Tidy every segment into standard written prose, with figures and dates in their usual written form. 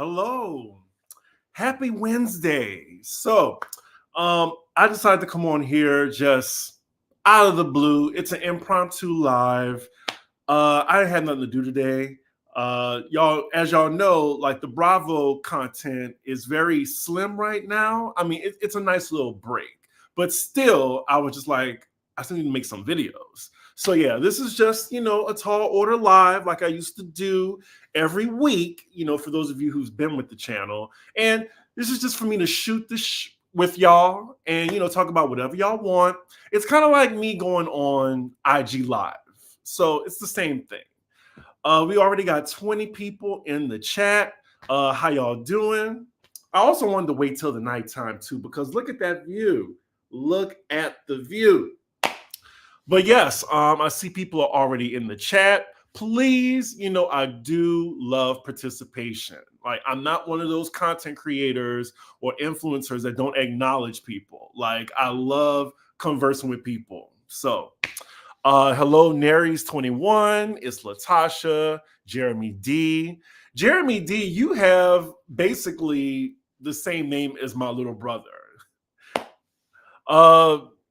Hello. Happy Wednesday. I decided to come on here just out of the blue. It's an impromptu live. I had nothing to do today. As y'all know, like the Bravo content is very slim right now. I mean, it's a nice little break, but still, I was just like, I still need to make some videos. So yeah, this is just a tall order live like I used to do every week. For those of you who's been with the channel, and this is just for me to shoot with y'all and talk about whatever y'all want. It's kind of like me going on IG Live. So it's the same thing. We already got 20 people in the chat. How y'all doing? I also wanted to wait till the nighttime too, because look at that view. Look at the view. But yes, I see people are already in the chat. Please, I do love participation. Like, I'm not one of those content creators or influencers that don't acknowledge people. Like, I love conversing with people. So, hello, Nary's21. It's Latasha, Jeremy D. Jeremy D, you have basically the same name as my little brother.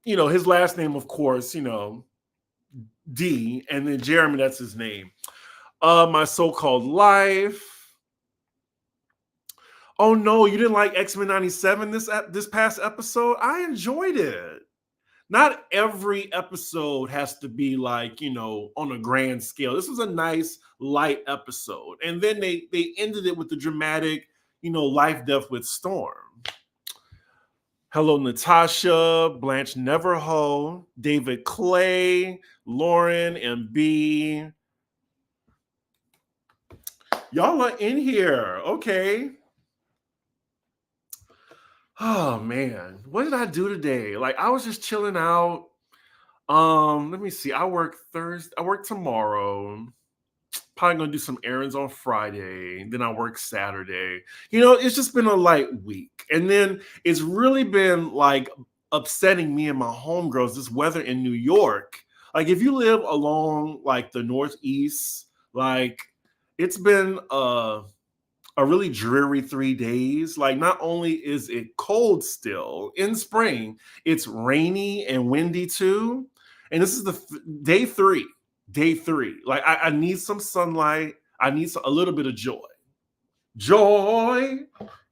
His last name, of course, D, and then Jeremy, that's his name. My so-called life. Oh no, you didn't like X-Men 97 this past episode? I enjoyed it. Not every episode has to be like, on a grand scale. This was a nice, light episode. And then they ended it with the dramatic, life death with Storm. Hello, Natasha, Blanche Neverho, David Clay, Lauren, and B. Y'all are in here. Okay. Oh man, what did I do today? Like, I was just chilling out. Let me see. I work Thursday. I work tomorrow. Probably gonna do some errands on Friday. Then I work Saturday. It's just been a light week. And then it's really been like upsetting me and my homegirls, this weather in New York. Like, if you live along like the Northeast, like it's been a really dreary 3 days. Like, not only is it cold still in spring, it's rainy and windy too. And this is the day three. Like, I need some sunlight. I need a little bit of joy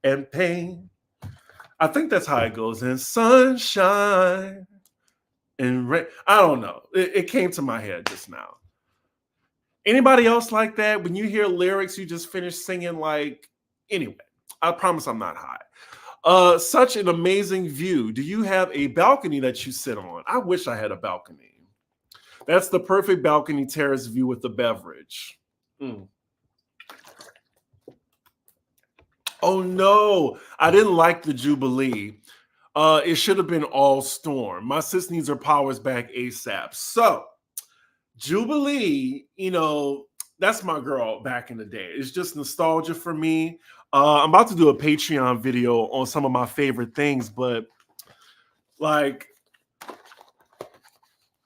and pain. I think that's how it goes. And sunshine and rain. I don't know. It came to my head just now. Anybody else like that? When you hear lyrics, you just finish singing like, anyway, I promise I'm not high. Such an amazing view. Do you have a balcony that you sit on? I wish I had a balcony. That's the perfect balcony terrace view with the beverage. Oh no, I didn't like the Jubilee. It should have been all Storm. My sis needs her powers back ASAP. So, Jubilee, that's my girl back in the day. It's just nostalgia for me. I'm about to do a Patreon video on some of my favorite things, but like,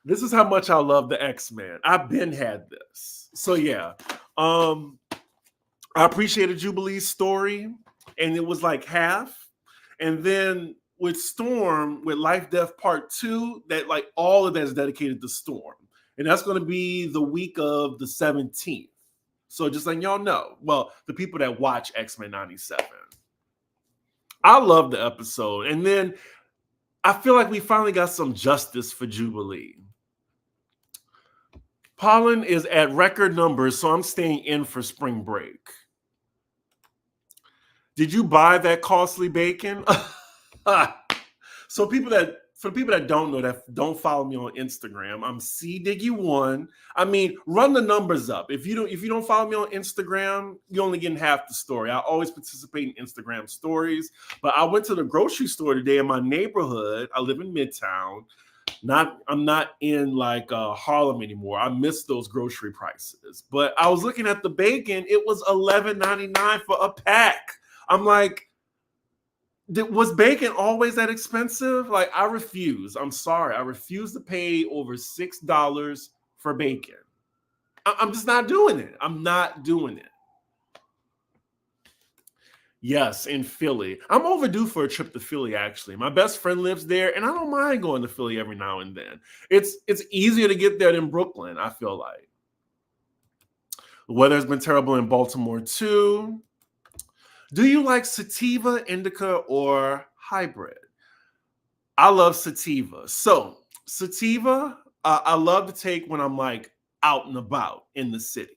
this is how much I love the X-Men. I've been had this. So yeah, I appreciated Jubilee's story, and it was like half. And then with Storm, with Life Death Part 2, that like all of that is dedicated to Storm. And that's going to be the week of the 17th. So just letting y'all know. Well, the people that watch X-Men 97. I love the episode. And then I feel like we finally got some justice for Jubilee. Pollen is at record numbers, so I'm staying in for spring break. Did you buy that costly bacon? So for people that don't know, that don't follow me on Instagram, I'm CDiggy1. I mean, run the numbers up. If you don't follow me on Instagram, you're only getting half the story. I always participate in Instagram stories. But I went to the grocery store today in my neighborhood. I live in Midtown. I'm not in like Harlem anymore. I miss those grocery prices. But I was looking at the bacon. It was $11.99 for a pack. I'm like, was bacon always that expensive? Like, I refuse. I'm sorry. I refuse to pay over $6 for bacon. I'm just not doing it. I'm not doing it. Yes, in Philly. I'm overdue for a trip to Philly, actually. My best friend lives there, and I don't mind going to Philly every now and then. It's easier to get there than Brooklyn, I feel like. The weather has been terrible in Baltimore too. Do you like sativa, indica, or hybrid? I love sativa. So, sativa, I love to take when I'm like out and about in the city.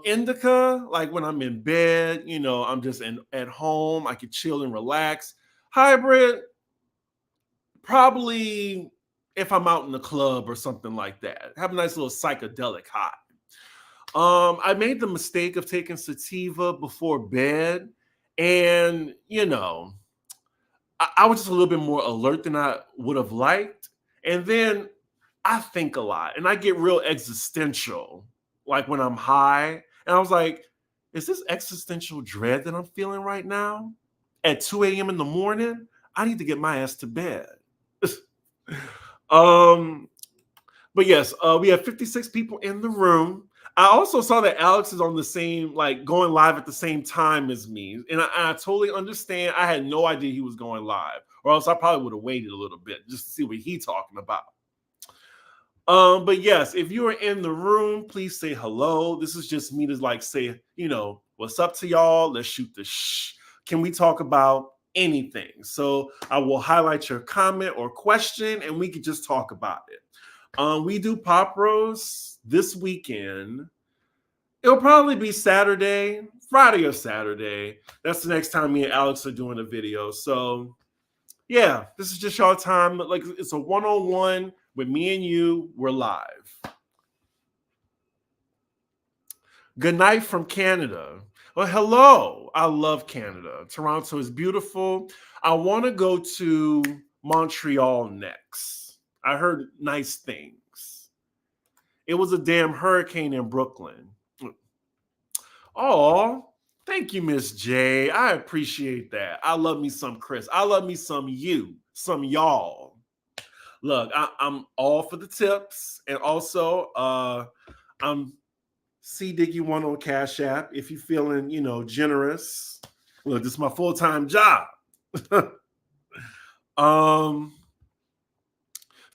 Indica, like when I'm in bed, I'm just at home, I can chill and relax. Hybrid, probably if I'm out in the club or something like that. Have a nice little psychedelic high. I made the mistake of taking sativa before bed, and I was just a little bit more alert than I would have liked. And then I think a lot and I get real existential, like when I'm high. And I was like, is this existential dread that I'm feeling right now at 2 a.m. in the morning? I need to get my ass to bed. um, but yes, we have 56 people in the room. I also saw that Alex is on the same, like going live at the same time as me. And I totally understand. I had no idea he was going live, or else I probably would have waited a little bit just to see what he's talking about. But yes, if you are in the room, please say hello. This is just me to like say, what's up to y'all? Let's shoot the shh. Can we talk about anything? So I will highlight your comment or question and we can just talk about it. We do pop roast this weekend. It'll probably be Saturday, Friday or Saturday. That's the next time me and Alex are doing a video. So yeah, this is just y'all time. Like it's a one-on-one with me and you. We're live. Good night from Canada. Well, hello. I love Canada. Toronto is beautiful. I want to go to Montreal next. I heard nice things. It was a damn hurricane in Brooklyn. Oh, thank you, Miss J. I appreciate that. I love me some Chris. I love me some you, some y'all. Look, I'm all for the tips. And also, I'm C Diggy one on Cash App. If you're feeling, generous. Look, this is my full-time job.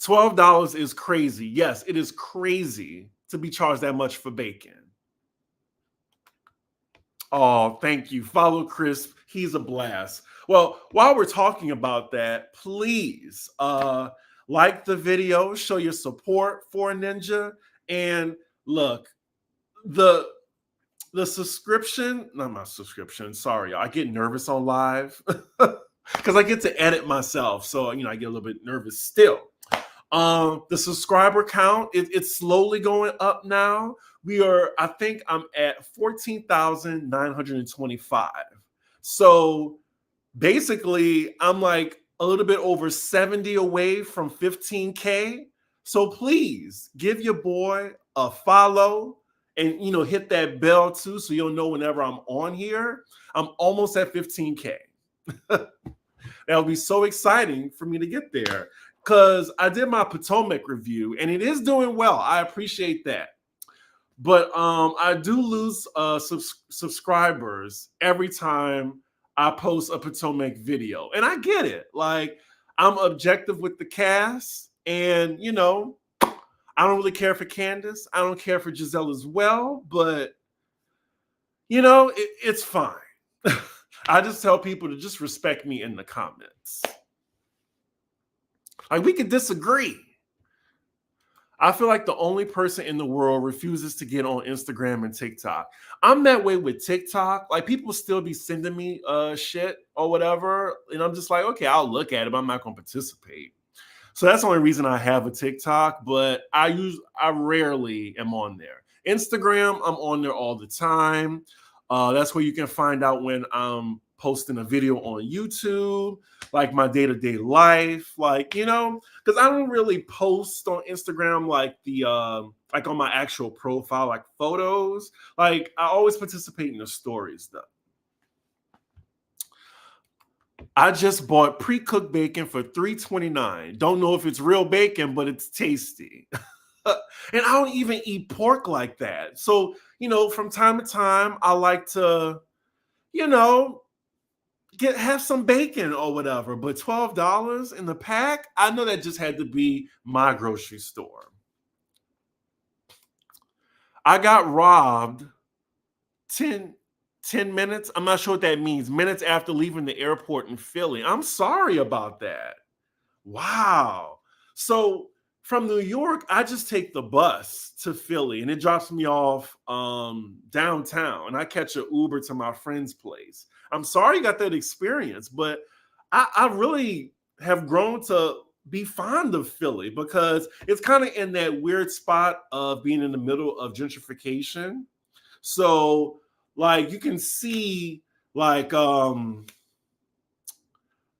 $12 is crazy. Yes, it is crazy to be charged that much for bacon. Oh, thank you. Follow Chris. He's a blast. Well, while we're talking about that, please like the video, show your support for Ninja. And look, the subscription, not my subscription, sorry, I get nervous on live because I get to edit myself. So, I get a little bit nervous still. The subscriber count, it's slowly going up now. I think I'm at 14,925. So basically, I'm like a little bit over 70 away from 15K. So please give your boy a follow and hit that bell too so you'll know whenever I'm on here. I'm almost at 15K. That'll be so exciting for me to get there because I did my Potomac review and it is doing well. I appreciate that. But I do lose subscribers every time I post a Potomac video. And I get it. Like, I'm objective with the cast. And, I don't really care for Candace. I don't care for Giselle as well. But, it's fine. I just tell people to just respect me in the comments. Like, we could disagree. I feel like the only person in the world refuses to get on Instagram and TikTok. I'm that way with TikTok. Like, people still be sending me shit or whatever. And I'm just like, okay, I'll look at it, but I'm not going to participate. So that's the only reason I have a TikTok, but I rarely am on there. Instagram, I'm on there all the time. That's where you can find out when I'm posting a video on YouTube, like my day-to-day life, like, because I don't really post on Instagram like like on my actual profile, like photos. Like, I always participate in the stories though. I just bought pre-cooked bacon for $3.29. Don't know if it's real bacon, but it's tasty. And I don't even eat pork like that. So, from time to time, I like to, have some bacon or whatever. But $12 in the pack, I know that just had to be my grocery store. I got robbed 10 minutes. I'm not sure what that means. Minutes after leaving the airport in Philly. I'm sorry about that. Wow. So from New York, I just take the bus to Philly and it drops me off downtown. And I catch an Uber to my friend's place. I'm sorry you got that experience, but I really have grown to be fond of Philly because it's kind of in that weird spot of being in the middle of gentrification. So, like, you can see, like,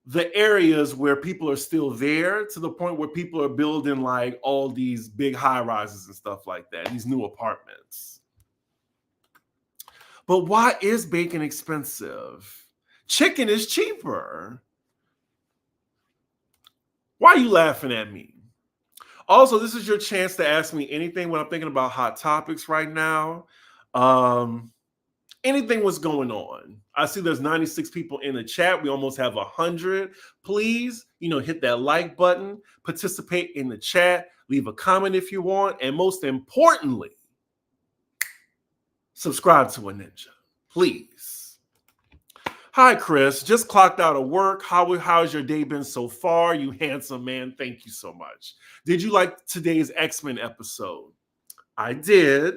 the areas where people are still there to the point where people are building like all these big high rises and stuff like that, these new apartments. But why is bacon expensive? Chicken is cheaper. Why are you laughing at me? Also, this is your chance to ask me anything when I'm thinking about hot topics right now. Anything was going on. I see there's 96 people in the chat. We almost have 100. Please, hit that like button, participate in the chat, leave a comment if you want, and most importantly, subscribe to a ninja, please. Hi, Chris. Just clocked out of work. How's your day been so far? You handsome man. Thank you so much. Did you like today's X-Men episode? I did.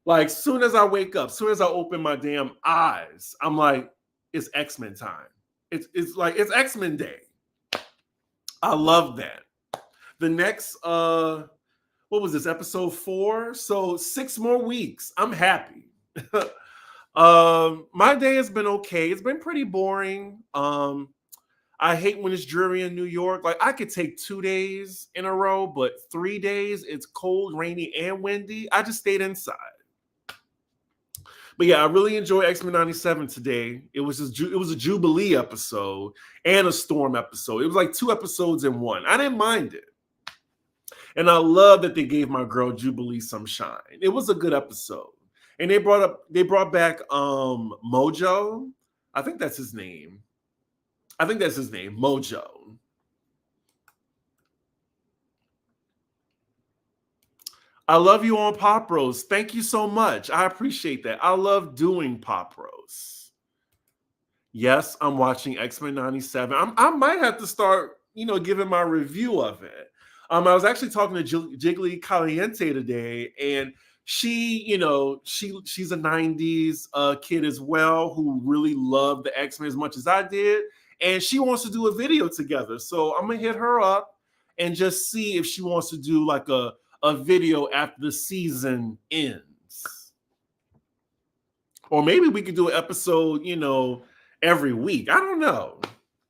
Like, soon as I wake up, soon as I open my damn eyes, I'm like, it's X-Men time. It's like, it's X-Men Day. I love that. The next, what was this, episode 4? So 6 more weeks. I'm happy. My day has been okay. It's been pretty boring. I hate when it's dreary in New York. Like, I could take 2 days in a row, but 3 days, it's cold, rainy, and windy. I just stayed inside. But yeah, I really enjoyed X-Men 97 today. It was a Jubilee episode and a Storm episode. It was like 2 episodes in one. I didn't mind it. And I love that they gave my girl Jubilee some shine. It was a good episode. And they brought back Mojo. I think that's his name. Mojo. I love you on Pop Roast. Thank you so much. I appreciate that. I love doing Pop Roast. Yes, I'm watching X-Men 97. I might have to start, giving my review of it. I was actually talking to Jiggly Caliente today, and she, she's a 90s kid as well who really loved the X-Men as much as I did. And she wants to do a video together. So I'm going to hit her up and just see if she wants to do like a video after the season ends. Or maybe we could do an episode, every week. I don't know.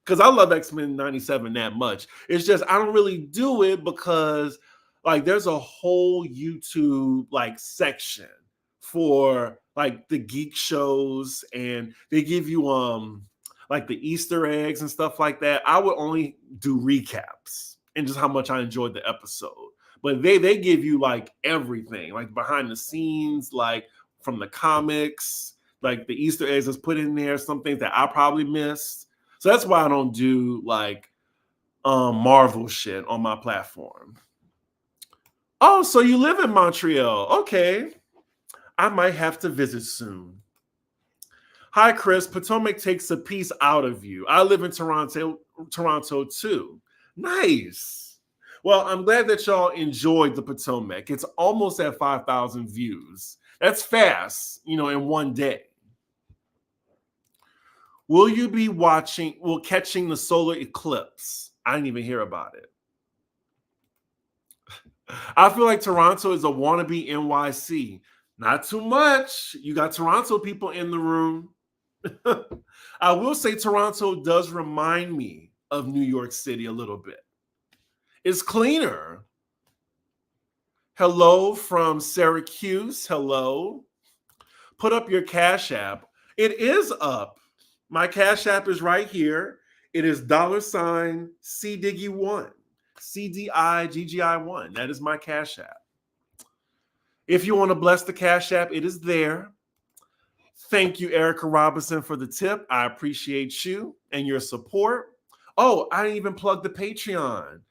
Because I love X-Men 97 that much. It's just I don't really do it because like there's a whole YouTube like section for like the geek shows, and they give you like the Easter eggs and stuff like that. I would only do recaps and just how much I enjoyed the episode. But they give you like everything, like behind the scenes, like from the comics, like the Easter eggs that's put in there, some things that I probably missed. So that's why I don't do like Marvel shit on my platform. Oh, so you live in Montreal. Okay. I might have to visit soon. Hi, Chris. Potomac takes a piece out of you. I live in Toronto too. Nice. Well, I'm glad that y'all enjoyed the Potomac. It's almost at 5,000 views. That's fast, in one day. Will you be catching the solar eclipse? I didn't even hear about it. I feel like Toronto is a wannabe NYC. Not too much. You got Toronto people in the room. I will say Toronto does remind me of New York City a little bit. It's cleaner. Hello from Syracuse. Hello. Put up your Cash App. It is up. My Cash App is right here. It is $CDiggy1. CDIGGI1. That is my Cash App. If you want to bless the Cash App, it is there. Thank you, Erica Robinson, for the tip. I appreciate you and your support. Oh, I didn't even plug the Patreon.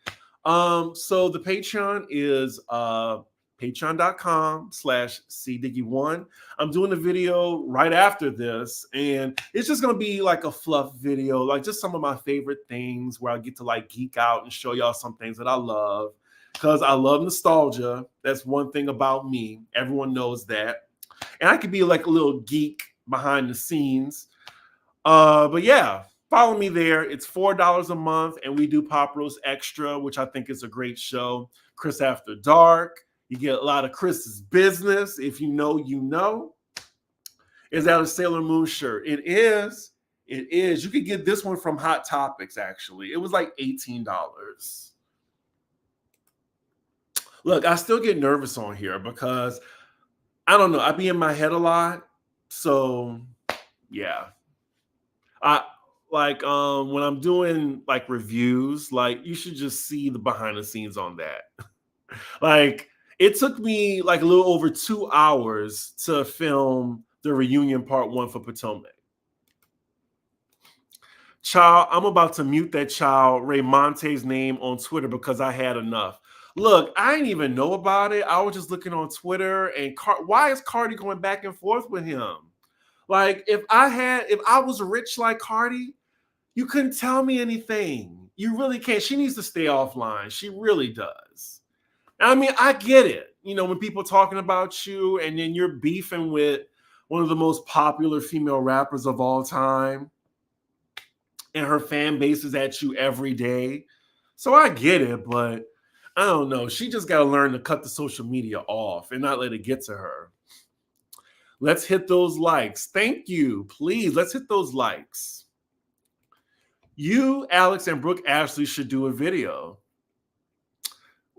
So the Patreon is patreon.com/cdiggy1. I'm doing a video right after this, and it's just gonna be like a fluff video, like just some of my favorite things where I get to like geek out and show y'all some things that I love. Because I love nostalgia. That's one thing about me. Everyone knows that. And I could be like a little geek behind the scenes. But yeah, follow me there. It's $4 a month, and we do Pop Roast Extra, which I think is a great show. Chris After Dark. You get a lot of Chris's business. If you know, you know. Is that a Sailor Moon shirt? It is. It is. You could get this one from Hot Topics, actually. It was like $18. Look, I still get nervous on here because I don't know. I be in my head a lot. So yeah. I like when I'm doing like reviews, like you should just see the behind the scenes on that. Like it took me like a little over 2 hours to film the reunion part 1 for Potomac. Child, I'm about to mute that child Ray Monte's name on Twitter because I had enough. Look, I didn't even know about it. I was just looking on Twitter, and why is Cardi going back and forth with him? Like, if I was rich like Cardi, you couldn't tell me anything. You really can't. She needs to stay offline. She really does. I mean, I get it. You know, when people talking about you and then you're beefing with one of the most popular female rappers of all time, and her fan base is at you every day. So I get it, but I don't know. She just got to learn to cut the social media off and not let it get to her. Let's hit those likes. Thank you. Please, let's hit those likes. You, Alex, and Brooke Ashley should do a video.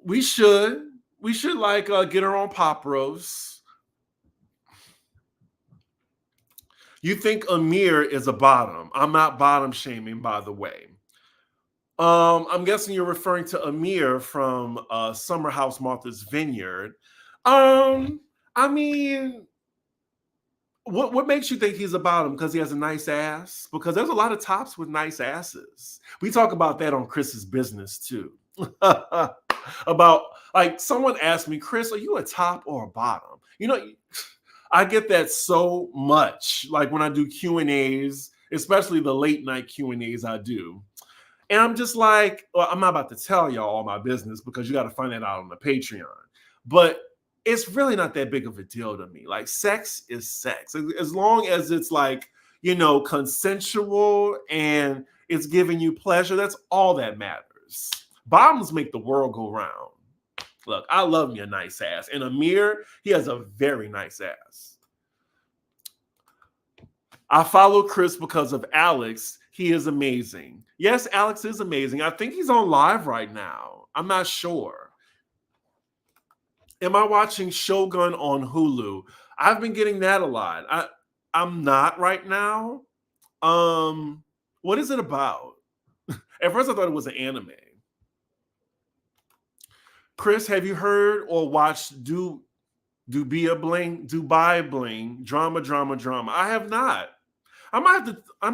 We should. We should like get her on Pop Roast. You think Amir is a bottom. I'm not bottom shaming, by the way. I'm guessing you're referring to Amir from Summer House Martha's Vineyard. I mean, what makes you think he's a bottom? Because he has a nice ass? Because there's a lot of tops with nice asses. We talk about that on Chris's business too. About like someone asked me, Chris, are you a top or a bottom? You know, I get that so much. Like when I do Q&As, especially the late night Q&As I do. And I'm just like, well, I'm not about to tell y'all all my business because you got to find that out on the Patreon. But it's really not that big of a deal to me. Like sex is sex. As long as it's like, you know, consensual and it's giving you pleasure, that's all that matters. Bottoms make the world go round. Look, I love me a nice ass. And Amir, he has a very nice ass. I follow Chris because of Alex. He is amazing. Yes, Alex is amazing. I think he's on live right now. I'm not sure. Am I watching Shogun on Hulu? I've been getting that a lot. I'm not right now. What is it about? At first I thought it was an anime. Chris, have you heard or watched Dubai Bling, drama? I have not. I might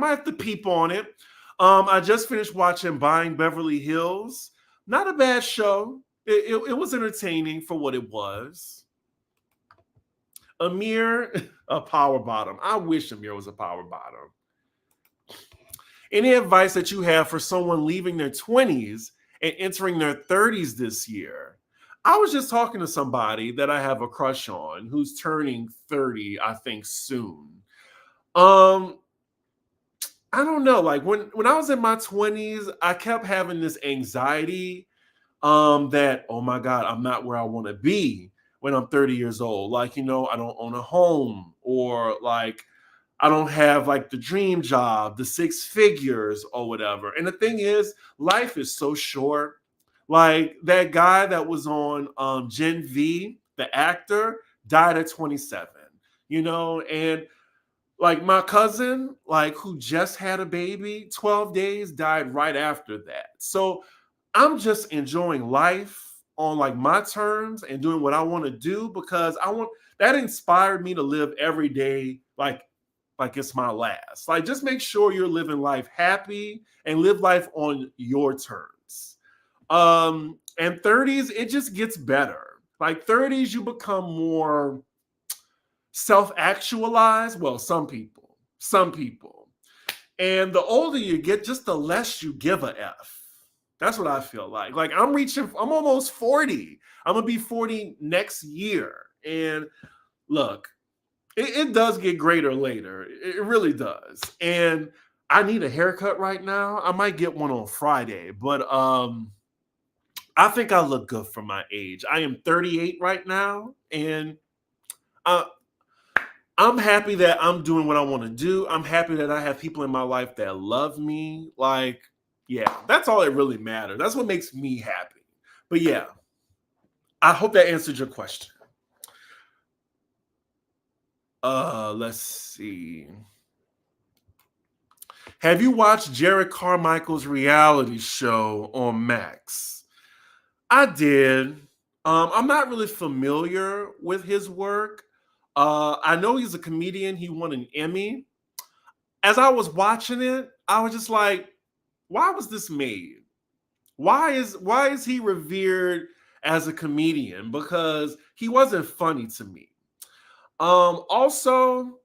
have to peep on it. I just finished watching Buying Beverly Hills. Not a bad show. It was entertaining for what it was. Amir, a power bottom. I wish Amir was a power bottom. Any advice that you have for someone leaving their 20s and entering their 30s this year? I was just talking to somebody that I have a crush on who's turning 30, I think, soon. I don't know. Like when I was in my 20s, I kept having this anxiety that, oh my God, I'm not where I want to be when I'm 30 years old. Like, you know, I don't own a home, or like I don't have like the dream job, the 6 figures or whatever. And the thing is, life is so short. Like that guy that was on Gen V, the actor, died at 27, you know, and like my cousin, like who just had a baby, 12 days, died right after that. So I'm just enjoying life on like my terms and doing what I want to do because that inspired me to live every day like like it's my last. Like, just make sure you're living life happy and live life on your terms. And 30s, it just gets better. Like 30s, you become more self-actualized. Well, some people. And the older you get, just the less you give a F. That's what I feel like. Like I'm almost 40. I'm gonna be 40 next year. And look, it does get greater later. It really does. And I need a haircut right now. I might get one on Friday, but I think I look good for my age. I am 38 right now, and uh, I'm happy that I'm doing what I want to do. I'm happy that I have people in my life that love me. Like, yeah, that's all that really matters. That's what makes me happy. But yeah, I hope that answered your question. Let's see. Have you watched Jared Carmichael's reality show on Max? I did. I'm not really familiar with his work. I know he's a comedian. He won an Emmy. As I was watching it, I was just like, why was this made? Why is he revered as a comedian? Because he wasn't funny to me. Also,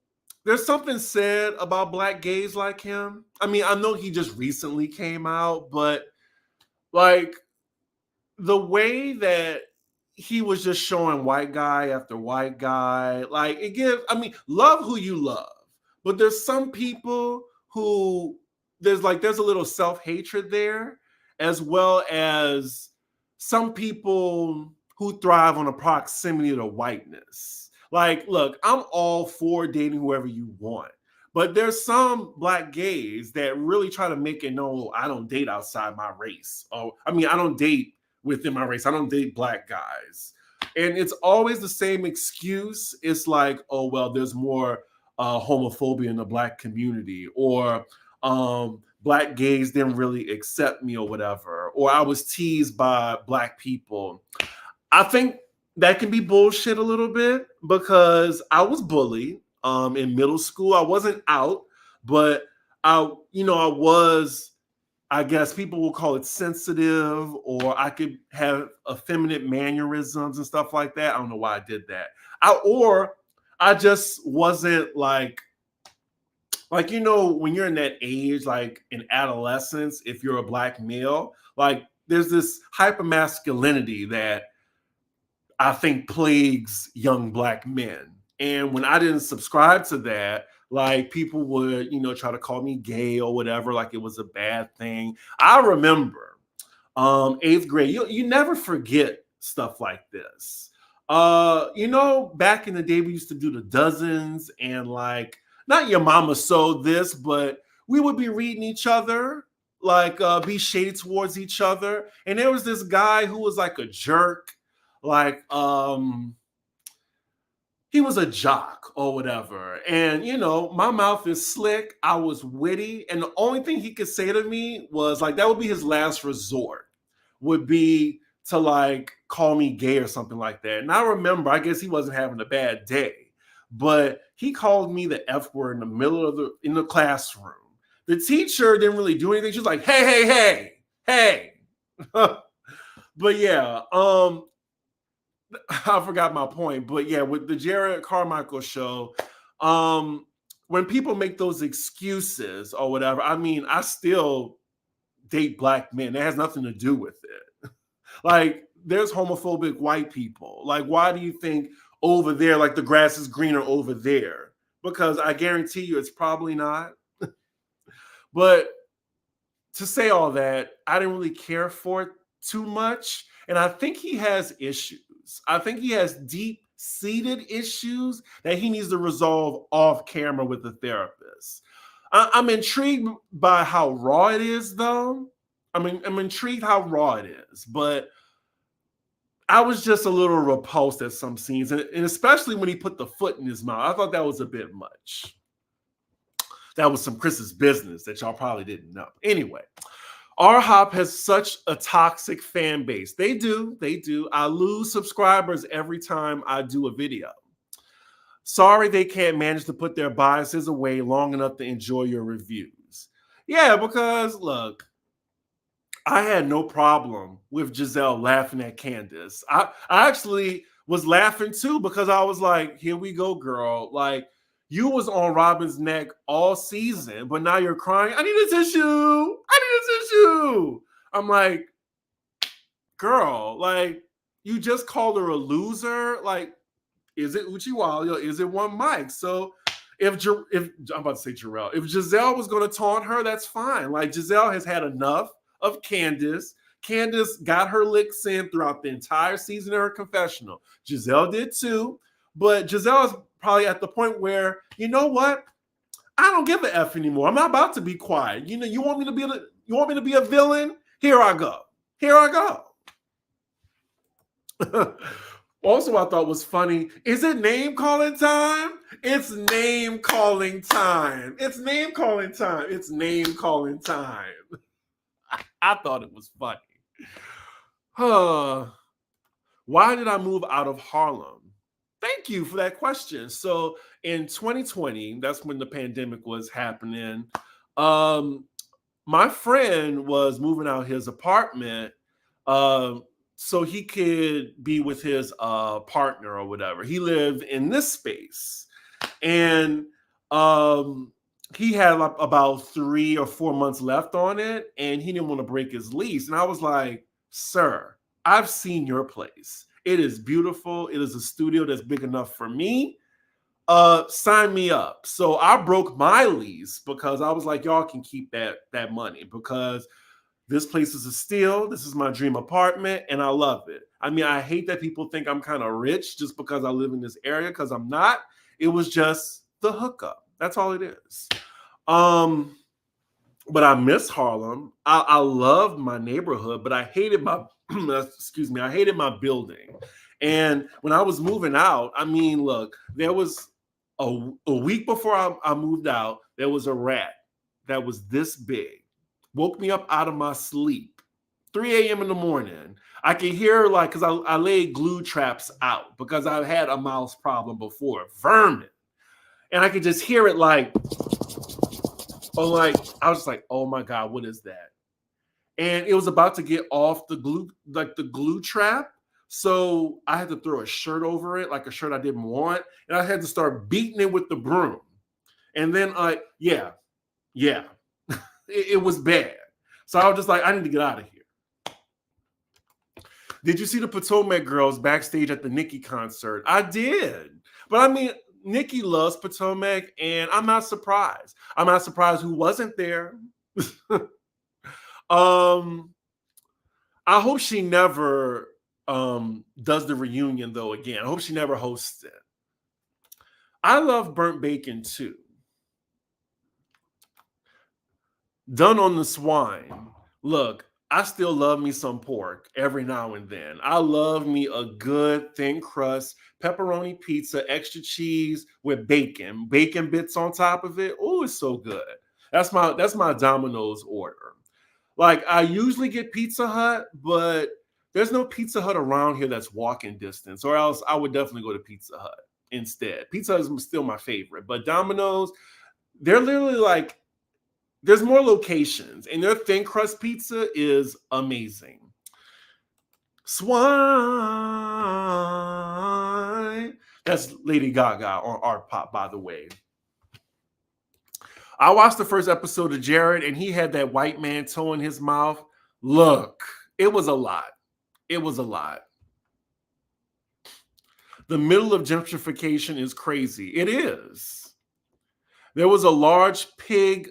there's something said about black gays like him. I mean, I know he just recently came out, but like the way that he was just showing white guy after white guy, like it gives, I mean, love who you love, but there's some people who there's a little self-hatred there, as well as some people who thrive on a proximity to whiteness. Like, look, I'm all for dating whoever you want, but there's some black gays that really try to make it known I don't date outside my race. Oh, I mean, I don't date within my race. I don't date black guys. And it's always the same excuse. It's like, oh, well, there's more homophobia in the black community, or black gays didn't really accept me or whatever, or I was teased by black people. I think that can be bullshit a little bit, because I was bullied in middle school. I wasn't out, but I was, I guess people will call it sensitive, or I could have effeminate mannerisms and stuff like that. I don't know why I did that. Or I just wasn't like, when you're in that age, like in adolescence, if you're a black male, like there's this hypermasculinity that I think plagues young black men. And when I didn't subscribe to that, like people would, try to call me gay or whatever, like it was a bad thing. I remember eighth grade. You never forget stuff like this. Back in the day, we used to do the dozens, and like, not your mama sewed this, but we would be reading each other, like be shady towards each other. And there was this guy who was like a jerk, like he was a jock or whatever. And my mouth is slick, I was witty, and the only thing he could say to me was like, that would be his last resort, would be to like call me gay or something like that. And I remember, I guess he wasn't having a bad day, but he called me the F word in the middle of the classroom. The teacher didn't really do anything. She was like, hey, hey. But yeah, I forgot my point. But yeah, with the Jared Carmichael show, when people make those excuses or whatever, I mean, I still date black men. It has nothing to do with it. Like, there's homophobic white people. Like, why do you think over there, like the grass is greener over there? Because I guarantee you it's probably not. But to say all that, I didn't really care for it too much. And I think he has issues. I think he has deep-seated issues that he needs to resolve off camera with the therapist. I'm intrigued by how raw it is, though. I'm intrigued how raw it is, but I was just a little repulsed at some scenes, and especially when he put the foot in his mouth. I thought that was a bit much. That was some Chris's business that y'all probably didn't know. Anyway, R-Hop has such a toxic fan base. They do. I lose subscribers every time I do a video. Sorry they can't manage to put their biases away long enough to enjoy your reviews. Yeah, because look, I had no problem with Giselle laughing at Candace. I actually was laughing too because I was like, here we go, girl. Like, you was on Robin's neck all season, but now you're crying. I need a tissue. I need a tissue. I'm like, girl, like, you just called her a loser. Like, is it Uchiwali? Is it one mic? So if I'm about to say Jarrell, if Giselle was going to taunt her, that's fine. Like, Giselle has had enough of Candace. Candace got her licks in throughout the entire season of her confessional. Giselle did too, but Giselle is probably at the point where, you know what? I don't give a F anymore. I'm not about to be quiet. You know, you want me to be a villain? Here I go. Here I go. Also, I thought was funny. Is it name calling time? It's name calling time. It's name calling time. It's name calling time. I thought it was funny. Why did I move out of Harlem? Thank you for that question. So in 2020, that's when the pandemic was happening. My friend was moving out his apartment so he could be with his partner or whatever. He lived in this space. And he had like about 3 or 4 months left on it, and he didn't want to break his lease. And I was like, sir, I've seen your place. It is beautiful. It is a studio that's big enough for me. Sign me up. So I broke my lease because I was like, y'all can keep that money because this place is a steal. This is my dream apartment, and I love it. I mean, I hate that people think I'm kind of rich just because I live in this area, because I'm not. It was just the hookup. That's all it is. But I miss Harlem. I loved my neighborhood, but I hated my I hated my building. And when I was moving out, I mean, look, there was a week before I moved out, there was a rat that was this big. Woke me up out of my sleep. 3 a.m. in the morning. I could hear, like, because I laid glue traps out because I've had a mouse problem before, vermin. And I could just hear it like, or like, I was just like, oh my God, what is that? And it was about to get off the glue trap. So I had to throw a shirt over it, like a shirt I didn't want. And I had to start beating it with the broom. And then, yeah, it was bad. So I was just like, I need to get out of here. Did you see the Potomac girls backstage at the Nicki concert? I did. But I mean, Nicki loves Potomac, and I'm not surprised. I'm not surprised who wasn't there. I hope she never does the reunion, though, again. I hope she never hosts it. I love burnt bacon, too. Done on the swine. Look, I still love me some pork every now and then. I love me a good thin crust pepperoni pizza, extra cheese with bacon bits on top of it. Oh, it's so good. That's my Domino's order. Like, I usually get Pizza Hut, but there's no Pizza Hut around here that's walking distance, or else I would definitely go to Pizza Hut instead. Pizza Hut is still my favorite, but Domino's, they're literally like, there's more locations, and their thin crust pizza is amazing. Swine. That's Lady Gaga on Art Pop, by the way. I watched the first episode of Jared, and he had that white man toe in his mouth. Look, it was a lot. It was a lot. The middle of gentrification is crazy. It is. There was a large pig.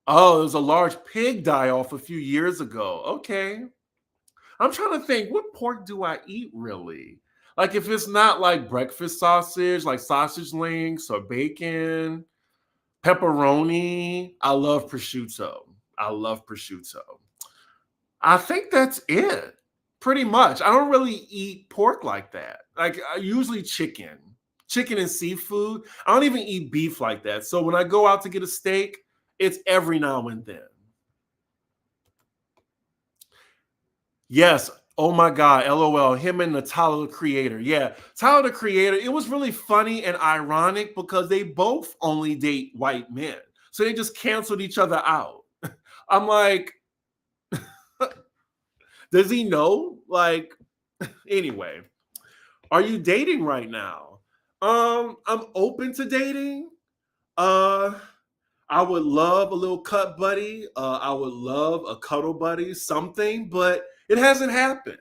Oh, there was a large pig die-off a few years ago. Okay. I'm trying to think, what pork do I eat, really? Like, if it's not like breakfast sausage, like sausage links or bacon, pepperoni. I love prosciutto. I think that's it, pretty much. I don't really eat pork like that. Like, I usually chicken and seafood. I don't even eat beef like that. So when I go out to get a steak, it's every now and then. Yes, Oh my God, LOL, him and the Tyler the Creator. Yeah, Tyler the Creator, it was really funny and ironic because they both only date white men. So they just canceled each other out. I'm like, does he know? Like, anyway, are you dating right now? I'm open to dating. Uh, I would love a little cut buddy. I would love a cuddle buddy, something, but it hasn't happened.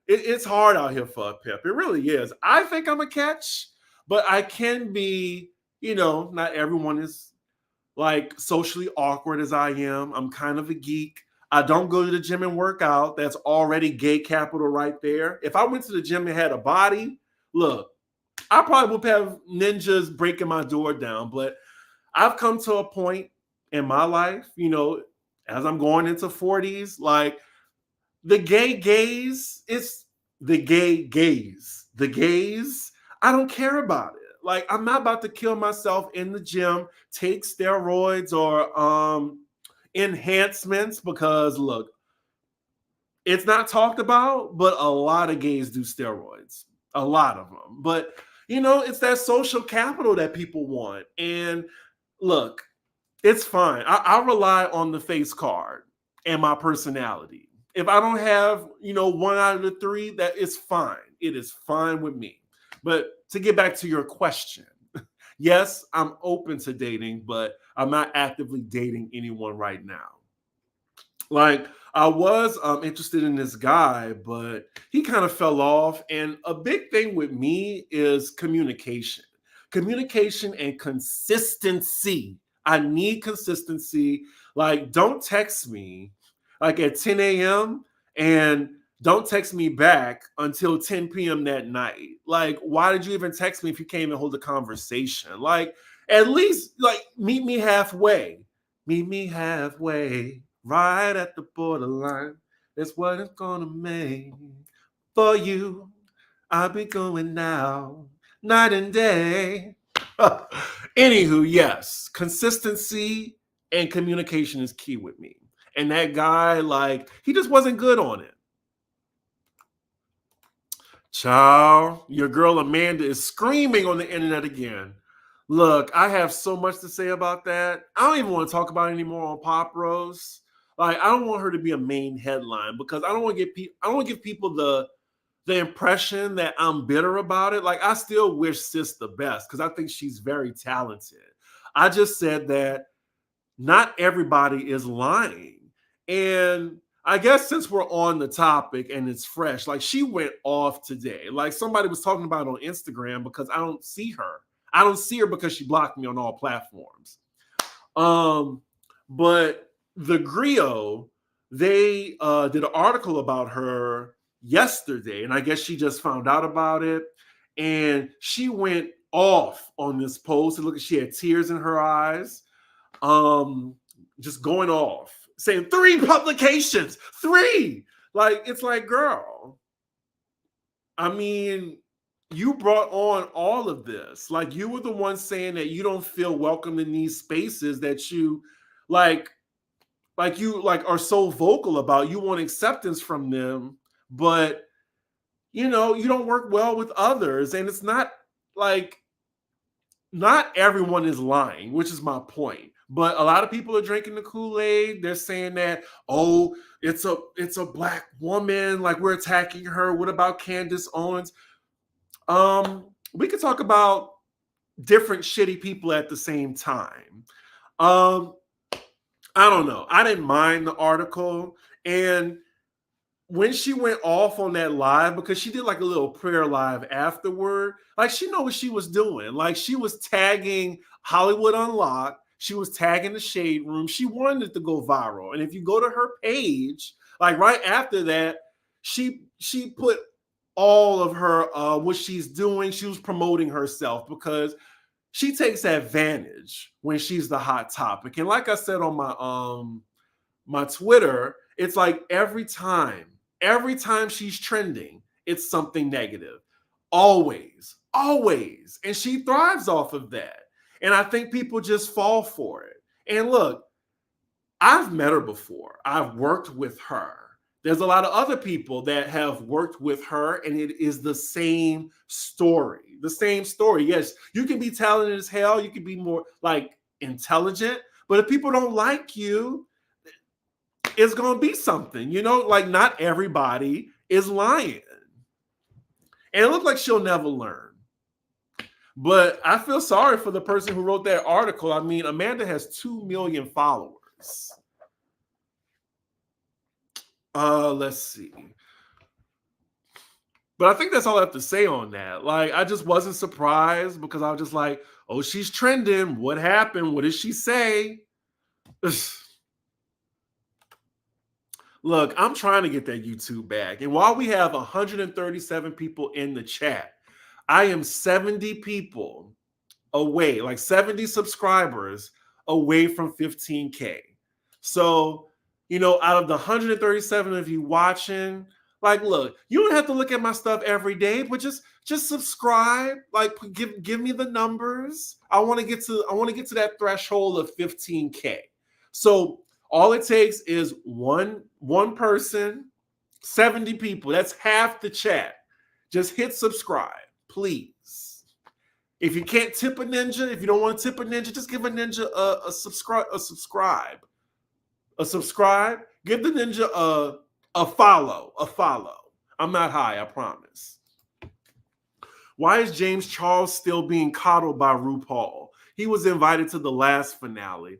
It's hard out here for a pimp. It really is. I think I'm a catch, but I can be, not everyone is like socially awkward as I am. I'm kind of a geek. I don't go to the gym and work out. That's already gay capital right there. If I went to the gym and had a body, look, I probably would have ninjas breaking my door down, but I've come to a point in my life, as I'm going into 40s, like the gay gaze, it's the gay gaze. The gaze, I don't care about it. Like I'm not about to kill myself in the gym, take steroids or enhancements because look, it's not talked about, but a lot of gays do steroids. A lot of them. But it's that social capital that people want. And look, it's fine. I rely on the face card and my personality. If I don't have, one out of the three, that is fine. It is fine with me. But to get back to your question, yes, I'm open to dating, but I'm not actively dating anyone right now. Like I was interested in this guy, but he kind of fell off. And a big thing with me is communication and consistency. I need consistency. Like, don't text me like at 10 a.m. and don't text me back until 10 p.m. that night. Like, why did you even text me if you can't even hold a conversation? Like, at least like meet me halfway. Meet me halfway, right at the borderline. That's what it's gonna make for you. I'll be going now, night and day. Anywho, yes, consistency and communication is key with me. And that guy, like, he just wasn't good on it. Child, your girl Amanda is screaming on the internet again. Look, I have so much to say about that. I don't even want to talk about it anymore on Pop Rose. Like, I don't want her to be a main headline because I don't want to I don't want to give people the impression that I'm bitter about it. Like, I still wish Sis the best because I think she's very talented. I just said that not everybody is lying. And I guess since we're on the topic and it's fresh, like she went off today. Like somebody was talking about it on Instagram because I don't see her. I don't see her because she blocked me on all platforms. But the Griot, they did an article about her yesterday, and I guess she just found out about it. And she went off on this post. And look, she had tears in her eyes, just going off, saying 3 publications, 3. Like it's like, girl, I mean, you brought on all of this. Like you were the one saying that you don't feel welcome in these spaces that you like you like are so vocal about. You want acceptance from them, but you don't work well with others. And it's not like not everyone is lying, which is my point. But a lot of people are drinking the Kool-Aid. They're saying that, oh, it's a black woman, like we're attacking her. What about Candace Owens? We could talk about different shitty people at the same time. I don't know. I didn't mind the article. And when she went off on that live, because she did like a little prayer live afterward, like she knew what she was doing. Like she was tagging Hollywood Unlocked. She was tagging the Shade Room. She wanted it to go viral. And if you go to her page, like right after that, she put all of her what she's doing. She was promoting herself because she takes advantage when she's the hot topic. And like I said on my Twitter, it's like every time she's trending, it's something negative. Always. And she thrives off of that. And I think people just fall for it. And look, I've met her before. I've worked with her. There's a lot of other people that have worked with her, and it is the same story. The same story. Yes, you can be talented as hell. You can be more like intelligent, but if people don't like you, it's going to be something. Like not everybody is lying. And it looks like she'll never learn. But I feel sorry for the person who wrote that article. I mean, Amanda has 2 million followers. Let's see. But I think that's all I have to say on that. Like, I just wasn't surprised because I was just like, oh, she's trending. What happened? What did she say? Look, I'm trying to get that YouTube back. And while we have 137 people in the chat, I am 70 people away, like 70 subscribers away from 15K. So, out of the 137 of you watching, like, look, you don't have to look at my stuff every day, but just subscribe. Like, give me the numbers. I want to get to that threshold of 15K. So all it takes is one person, 70 people. That's half the chat. Just hit subscribe, please. If you can't tip a ninja, if you don't want to tip a ninja, just give a ninja a subscribe. Give the ninja a follow. I'm not high, I promise. Why is James Charles still being coddled by RuPaul? He was invited to the last finale.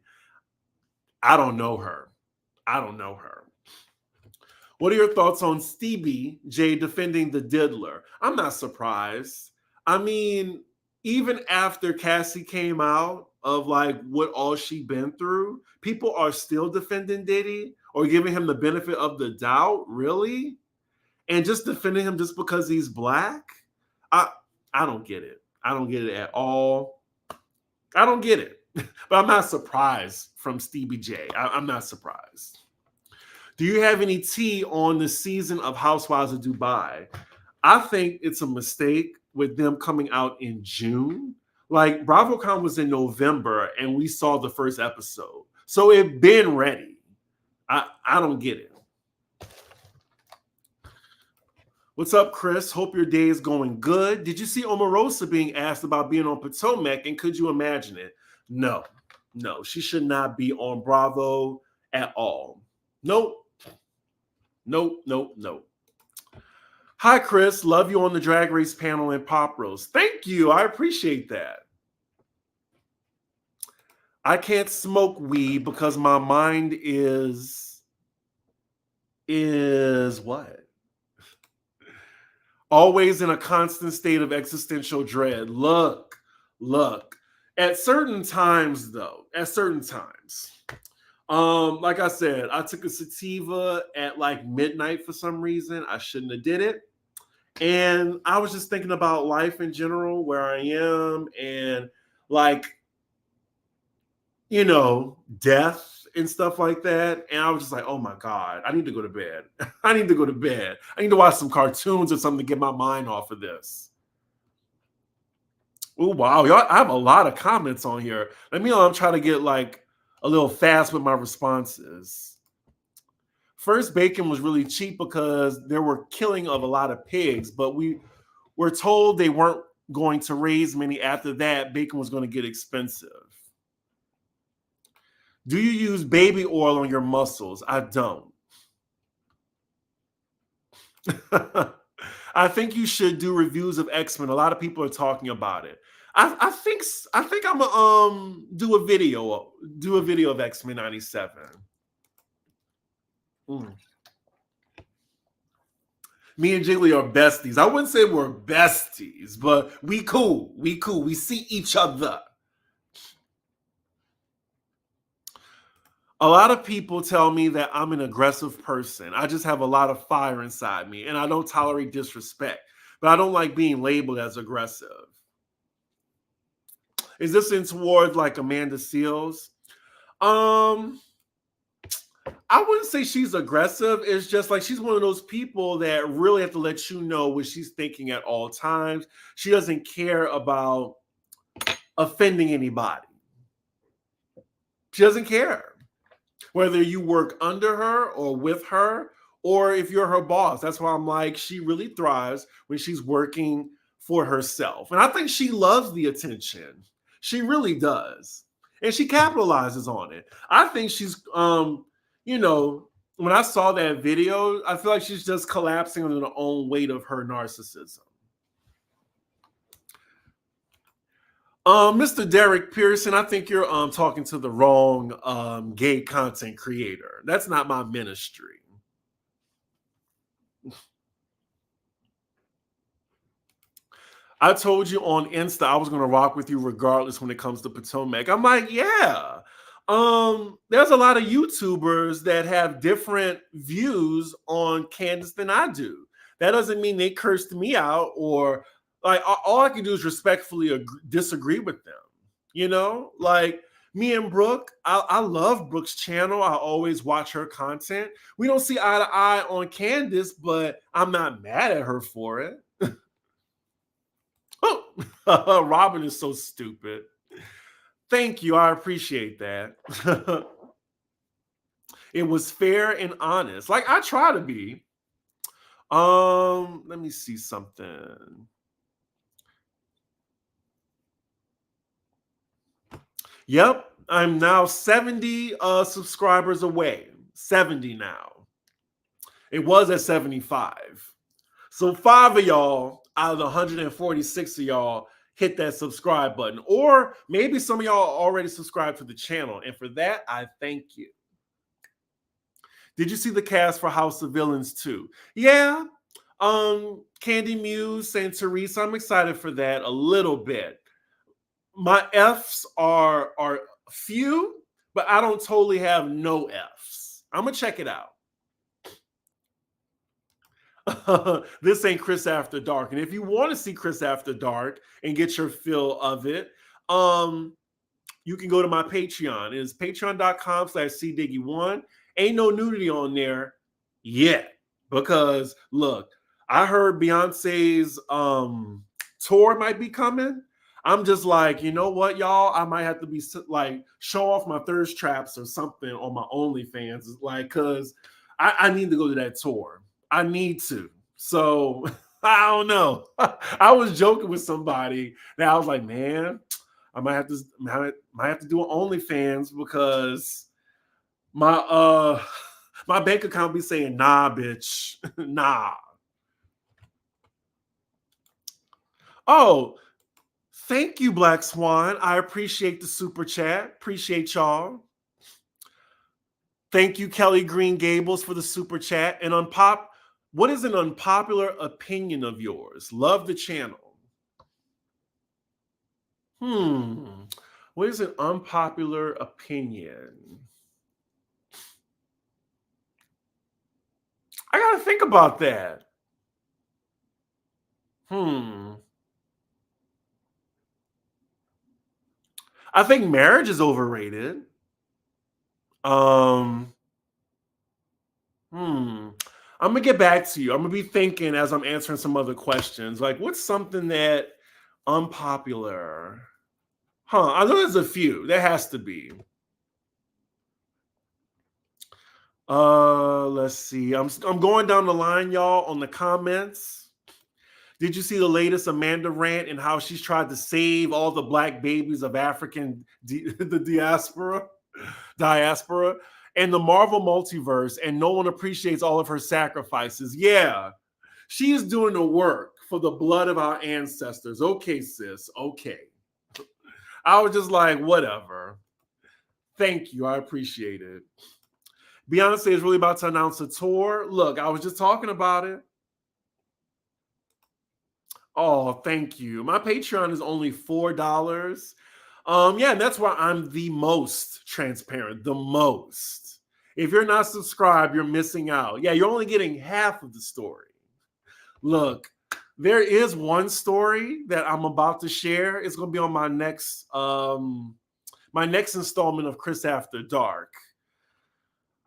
I don't know her. What are your thoughts on Stevie J defending the diddler? I'm not surprised. I mean, even after Cassie came out of like what all she been through, people are still defending Diddy or giving him the benefit of the doubt, really? And just defending him just because he's black? I don't get it. I don't get it at all. I don't get it. But I'm not surprised from Stevie J. I'm not surprised. Do you have any tea on the season of Housewives of Dubai? I think it's a mistake with them coming out in June. Like, BravoCon was in November, and we saw the first episode. So it been ready. I don't get it. What's up, Chris? Hope your day is going good. Did you see Omarosa being asked about being on Potomac, and could you imagine it? No, she should not be on Bravo at all. Nope. Hi, Chris. Love you on the Drag Race panel in Pop Roast. Thank you. I appreciate that. I can't smoke weed because my mind is what? Always in a constant state of existential dread. Look. At certain times, though, like I said, I took a sativa at like midnight for some reason. I shouldn't have did it. And I was just thinking about life in general, where I am, and like, death and stuff like that. And I was just like, oh my God, I need to go to bed. I need to watch some cartoons or something to get my mind off of this. Oh, wow. Y'all, I have a lot of comments on here. Let me know. I'm trying to get like a little fast with my responses. First, bacon was really cheap because there were killing of a lot of pigs, but we were told they weren't going to raise many after that. Bacon was going to get expensive. Do you use baby oil on your muscles? I don't. I think you should do reviews of X-Men. A lot of people are talking about it. I think I'm gonna do a video of X-Men 97. Me and Jiggly are besties. I wouldn't say we're besties, but we cool. We see each other. A lot of people tell me that I'm an aggressive person. I just have a lot of fire inside me, and I don't tolerate disrespect. But I don't like being labeled as aggressive. Is this in towards like Amanda Seals? I wouldn't say she's aggressive. It's just like she's one of those people that really have to let you know what she's thinking at all times. She doesn't care about offending anybody. She doesn't care. Whether you work under her or with her or if you're her boss. That's why I'm like, she really thrives when she's working for herself. And I think she loves the attention. She really does. And she capitalizes on it. I think she's you know, when I saw that video, I feel like she's just collapsing under the own weight of her narcissism. Mr. Derek Pearson, I think you're talking to the wrong gay content creator. That's not my ministry. I told you on Insta I was gonna rock with you regardless when it comes to Potomac. I'm like, yeah. There's a lot of YouTubers that have different views on Candace than I do. That doesn't mean they cursed me out or like all I can do is respectfully disagree with them. You know, like me and Brooke, I love Brooke's channel. I always watch her content. We don't see eye to eye on Candace, but I'm not mad at her for it. Oh, Robin is so stupid. Thank you. I appreciate that. It was fair and honest. Like I try to be. Let me see something. Yep, I'm now 70 subscribers away. 70 now. It was at 75. So 5 of y'all out of the 146 of y'all hit that subscribe button. Or maybe some of y'all already subscribed to the channel. And for that, I thank you. Did you see the cast for House of Villains 2? Yeah. Candy Muse, Saint Teresa. I'm excited for that a little bit. My F's are few, but I don't totally have no F's. I'm gonna check it out. This ain't Chris After Dark. And if you want to see Chris After Dark and get your fill of it, you can go to my Patreon. It is patreon.com/cdiggy1. Ain't no nudity on there yet. Because look, I heard Beyonce's tour might be coming. I'm just like, you know what, y'all? I might have to be like show off my thirst traps or something on my OnlyFans, like, cause I need to go to that tour. I need to. So I don't know. I was joking with somebody that I was like, man, I might have to do an OnlyFans because my my bank account be saying, nah, bitch, nah. Oh, thank you, Black Swan. I appreciate the super chat. Appreciate y'all. Thank you, Kelly Green Gables, for the super chat. And what is an unpopular opinion of yours? Love the channel. What is an unpopular opinion? I gotta think about that. I think marriage is overrated. I'm gonna get back to you. I'm gonna be thinking as I'm answering some other questions. Like, what's something that unpopular? I know there's a few. There has to be. Let's see. I'm going down the line, y'all, on the comments. Did you see the latest Amanda rant and how she's tried to save all the black babies of the diaspora, and the Marvel multiverse, and no one appreciates all of her sacrifices? Yeah, she is doing the work for the blood of our ancestors. Okay, sis. Okay. I was just like, whatever. Thank you. I appreciate it. Beyonce is really about to announce a tour. Look, I was just talking about it. Oh, thank you. My Patreon is only $4. Yeah, and that's why I'm the most transparent, the most. If you're not subscribed, you're missing out. Yeah, you're only getting half of the story. Look, there is one story that I'm about to share. It's going to be on my next installment of Chris After Dark.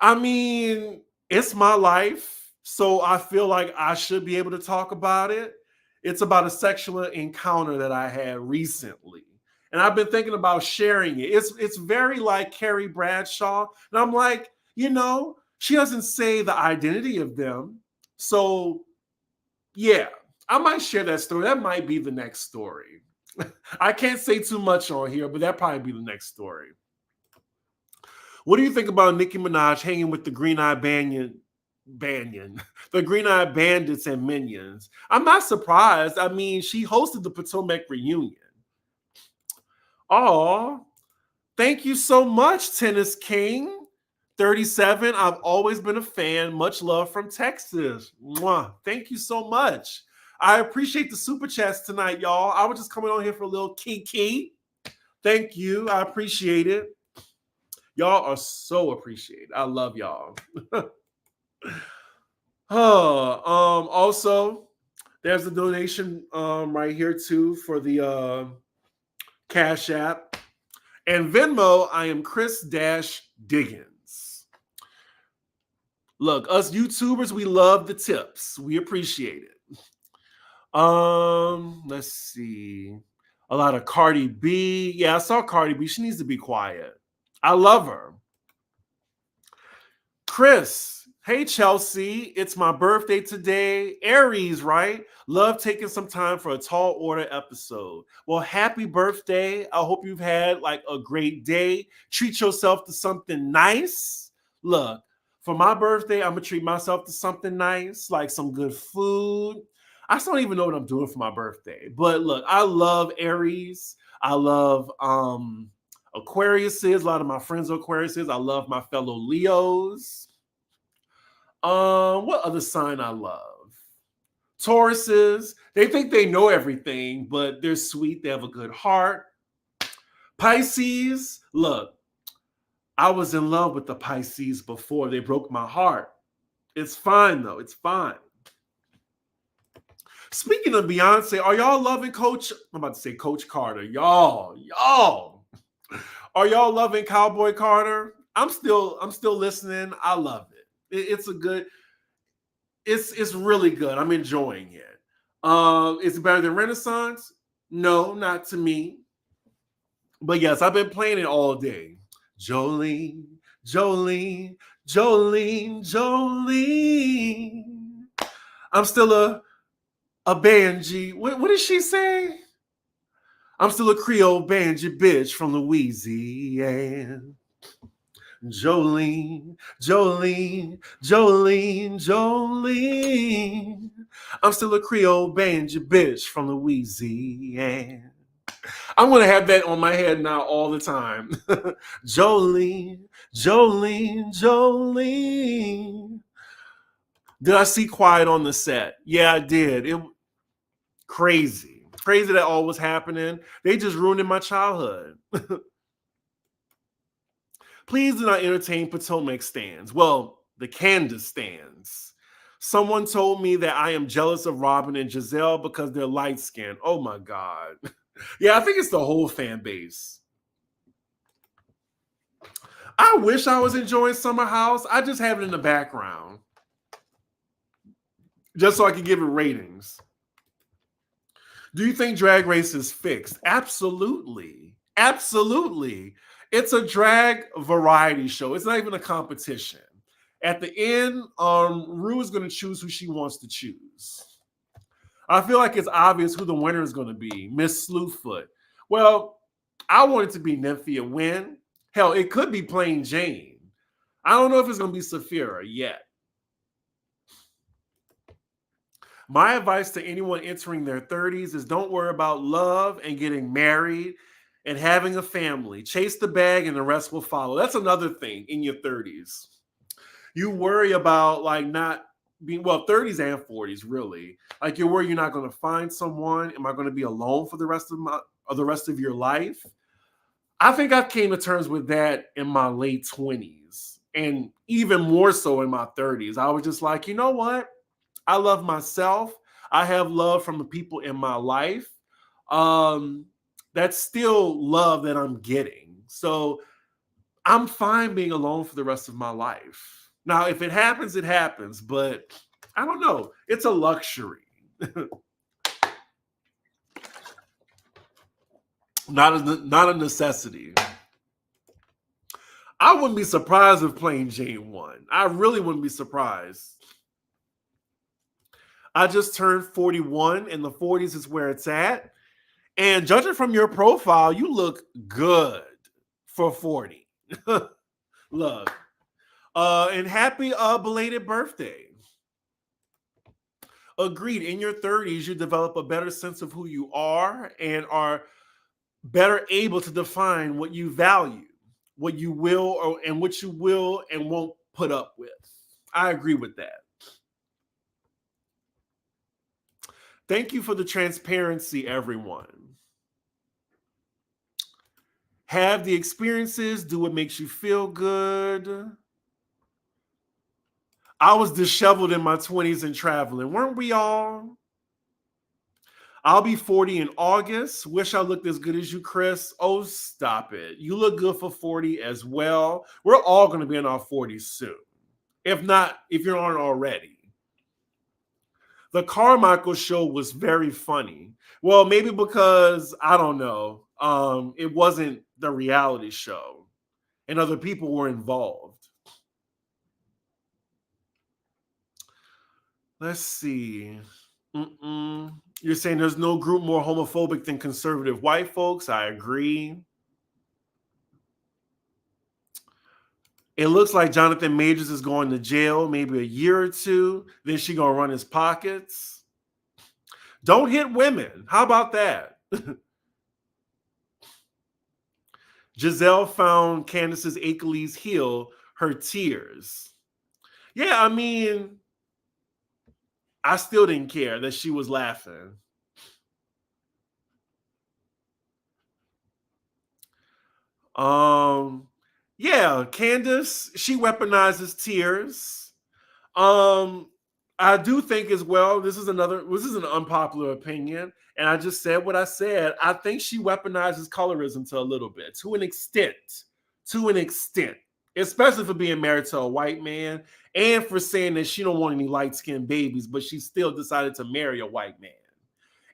I mean, it's my life, so I feel like I should be able to talk about it. It's about a sexual encounter that I had recently. And I've been thinking about sharing it. It's very like Carrie Bradshaw. And I'm like, you know, She doesn't say the identity of them. So, yeah, I might share that story. That might be the next story. I can't say too much on here, but that'll probably be the next story. What do you think about Nicki Minaj hanging with the Green-Eyed the Green-Eyed Bandits and Minions? I'm not surprised. I mean, she hosted the Potomac reunion. Oh, thank you so much, Tennis King. 37, I've always been a fan. Much love from Texas. Mwah. Thank you so much. I appreciate the super chats tonight, y'all. I was just coming on here for a little kiki. Thank you. I appreciate it. Y'all are so appreciated. I love y'all. Also, there's a donation right here too for the Cash App. And Venmo, I am Chris-Diggins. Look, us YouTubers, we love the tips. We appreciate it. Let's see. A lot of Cardi B. Yeah, I saw Cardi B. She needs to be quiet. I love her. Chris, hey Chelsea, it's my birthday today. Aries, right? Love taking some time for a tall order episode. Well, happy birthday. I hope you've had like a great day. Treat yourself to something nice. Look, for my birthday, I'm gonna treat myself to something nice, like some good food. I still don't even know what I'm doing for my birthday. But look, I love Aries. I love Aquariuses. A lot of my friends are Aquariuses. I love my fellow Leos. What other sign I love? Tauruses. They think they know everything, but they're sweet. They have a good heart. Pisces. Look, I was in love with the Pisces before they broke my heart. It's fine, though. It's fine. Speaking of Beyonce, are y'all loving Coach? I'm about to say Coach Carter. Y'all. Are y'all loving Cowboy Carter? I'm still listening. I love it. It's a good. It's really good. I'm enjoying it. Is it better than Renaissance? No, not to me. But yes, I've been playing it all day. Jolene, Jolene, Jolene, Jolene. I'm still a Banji. What did she say? I'm still a Creole Banji bitch from Louisiana. Jolene, Jolene, Jolene, Jolene. I'm still a Creole Banji bitch from Louisiana. I'm going to have that on my head now all the time. Jolene, Jolene, Jolene. Did I see Quiet on the Set? Yeah, I did. It crazy that all was happening. They just ruined my childhood. Please do not entertain Potomac stands. Well, the Candace stands. Someone told me that I am jealous of Robin and Giselle because they're light-skinned. Oh my God. Yeah, I think it's the whole fan base. I wish I was enjoying Summer House. I just have it in the background. Just so I can give it ratings. Do you think Drag Race is fixed? Absolutely. Absolutely. It's a drag variety show. It's not even a competition. At the end, Rue is going to choose who she wants to choose. I feel like it's obvious who the winner is going to be, Miss Slewfoot. Well, I want it to be Nymphia Wynn. Hell, it could be Plain Jane. I don't know if it's going to be Saphira yet. My advice to anyone entering their 30s is don't worry about love and getting married and having a family. Chase the bag and the rest will follow. That's another thing in your 30s. You worry about like not being, well, 30s and 40s, really. Like you worry you're not going to find someone. Am I going to be alone for the rest of your life? I think I came to terms with that in my late 20s and even more so in my 30s. I was just like, you know what? I love myself. I have love from the people in my life. That's still love that I'm getting. So I'm fine being alone for the rest of my life. Now, if it happens, it happens. But I don't know. It's a luxury. Not a necessity. I wouldn't be surprised if Plain Jane won. I really wouldn't be surprised. I just turned 41, and the 40s is where it's at. And judging from your profile, you look good for 40. Look. And happy belated birthday. Agreed. In your 30s, you develop a better sense of who you are and are better able to define what you value, what you will, and what you will and won't put up with. I agree with that. Thank you for the transparency, everyone. Have the experiences, do what makes you feel good. I was disheveled in my 20s and traveling. Weren't we all? I'll be 40 in August. Wish I looked as good as you, Chris. Oh, stop it. You look good for 40 as well. We're all going to be in our 40s soon. If not, if you aren't already. The Carmichael show was very funny. Well, maybe because, I don't know, it wasn't the reality show and other people were involved. Let's see. You're saying there's no group more homophobic than conservative white folks. I agree. It looks like Jonathan Majors is going to jail maybe a year or two. Then she gonna run his pockets. Don't hit women. How about that? Giselle found Candace's Achilles heel, her tears. Yeah, I mean, I still didn't care that she was laughing. Yeah, Candace, she weaponizes tears. I do think as well, this is an unpopular opinion, and I just said what I said. I think she weaponizes colorism to a little bit, to an extent, especially for being married to a white man and for saying that she don't want any light-skinned babies, but she still decided to marry a white man.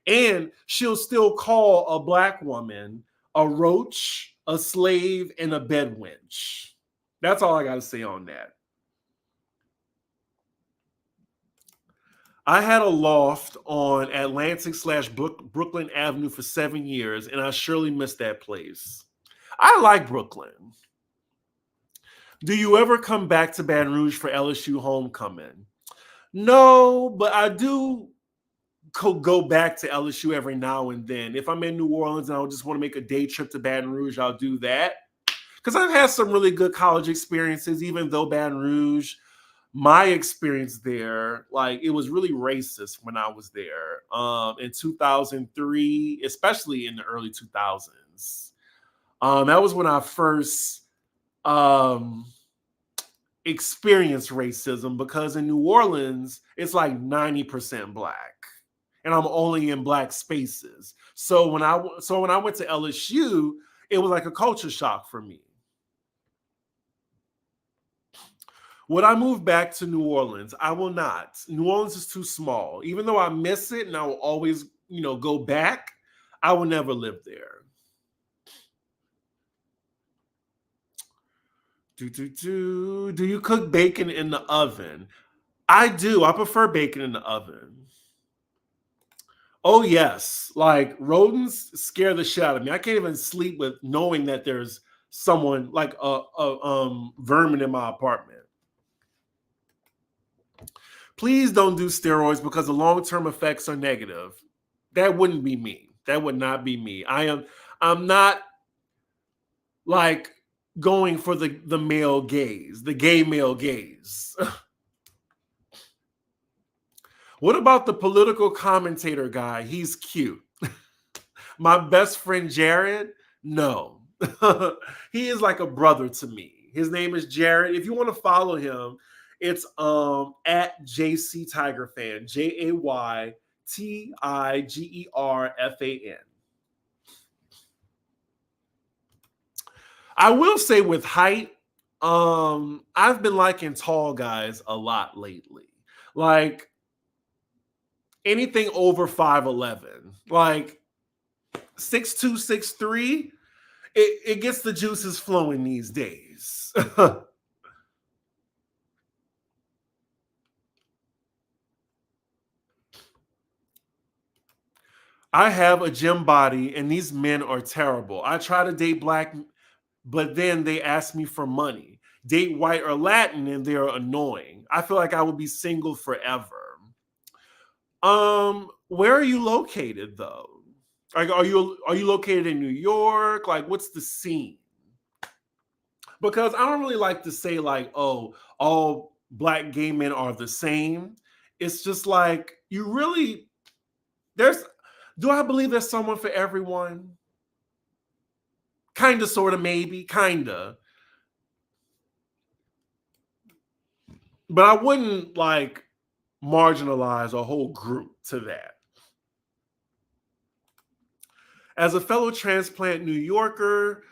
And she'll still call a black woman a roach, a slave, and a bed wench. That's all I got to say on that. I had a loft on Atlantic/Brooklyn Avenue for 7 years, and I surely miss that place. I like Brooklyn. Do you ever come back to Baton Rouge for LSU homecoming? No, but I do go back to LSU every now and then. If I'm in New Orleans and I just want to make a day trip to Baton Rouge, I'll do that. Because I've had some really good college experiences, even though Baton Rouge, my experience there, like it was really racist when I was there in 2003, especially in the early 2000s. That was when I first experienced racism, because in New Orleans, it's like 90% black. And I'm only in black spaces. So when I went to LSU, it was like a culture shock for me. Would I move back to New Orleans? I will not. New Orleans is too small. Even though I miss it and I will always, go back, I will never live there. Do you cook bacon in the oven? I do. I prefer bacon in the oven. Oh, yes. Like rodents scare the shit out of me. I can't even sleep with knowing that there's someone like a vermin in my apartment. Please don't do steroids because the long-term effects are negative. That wouldn't be me. That would not be me. I'm not like going for the male gaze, the gay male gaze. What about the political commentator guy? He's cute. My best friend Jared, no. He is like a brother to me. His name is Jared. If you want to follow him, it's at JC Tiger Fan, JayTigerFan. I will say with height, I've been liking tall guys a lot lately. Like anything over 5'11", like 6'2", 6'3", it gets the juices flowing these days. Ladies, I have a gym body and these men are terrible. I try to date black, but then they ask me for money. Date white or Latin and they're annoying. I feel like I would be single forever. Where are you located though? Like, are you located in New York? Like, what's the scene? Because I don't really like to say like, oh, all black gay men are the same. It's just like you really there's. Do I believe there's someone for everyone? Kinda, sorta, maybe, kinda. But I wouldn't like marginalize a whole group to that. As a fellow transplant New Yorker,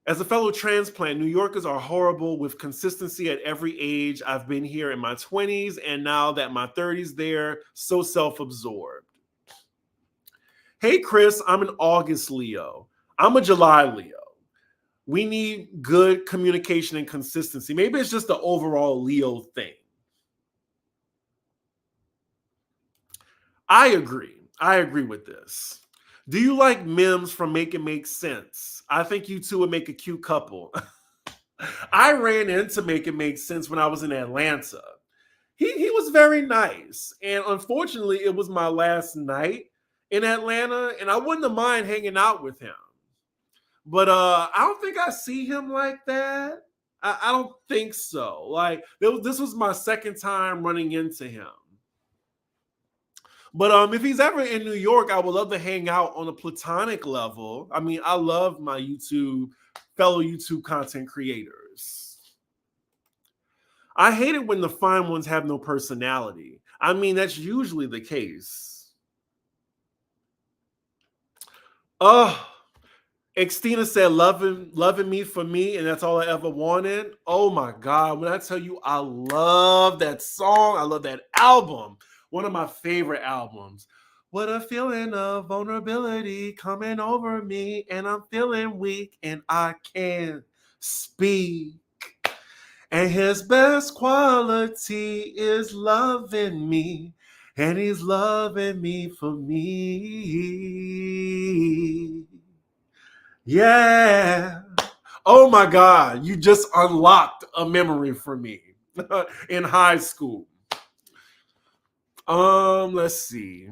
As a fellow transplant, New Yorkers are horrible with consistency at every age. I've been here in my 20s and now that my 30s there, so self-absorbed. Hey Chris, I'm an August Leo. I'm a July Leo. We need good communication and consistency. Maybe it's just the overall Leo thing. I agree. I agree with this. Do you like Mims from Make It Make Sense? I think you two would make a cute couple. I ran into Make It Make Sense when I was in Atlanta. He was very nice. And unfortunately, it was my last night in Atlanta, and I wouldn't have mind hanging out with him. But I don't think I see him like that. I don't think so. Like this was my second time running into him. But if he's ever in New York, I would love to hang out on a platonic level. I mean, I love my fellow YouTube content creators. I hate it when the fine ones have no personality. I mean, that's usually the case. Oh, Xtina said, loving me for me, and that's all I ever wanted. Oh my God. When I tell you I love that song, I love that album. One of my favorite albums. What a feeling of vulnerability coming over me, and I'm feeling weak and I can't speak. And his best quality is loving me, and he's loving me for me. Yeah. Oh my God, you just unlocked a memory for me in high school. Let's see.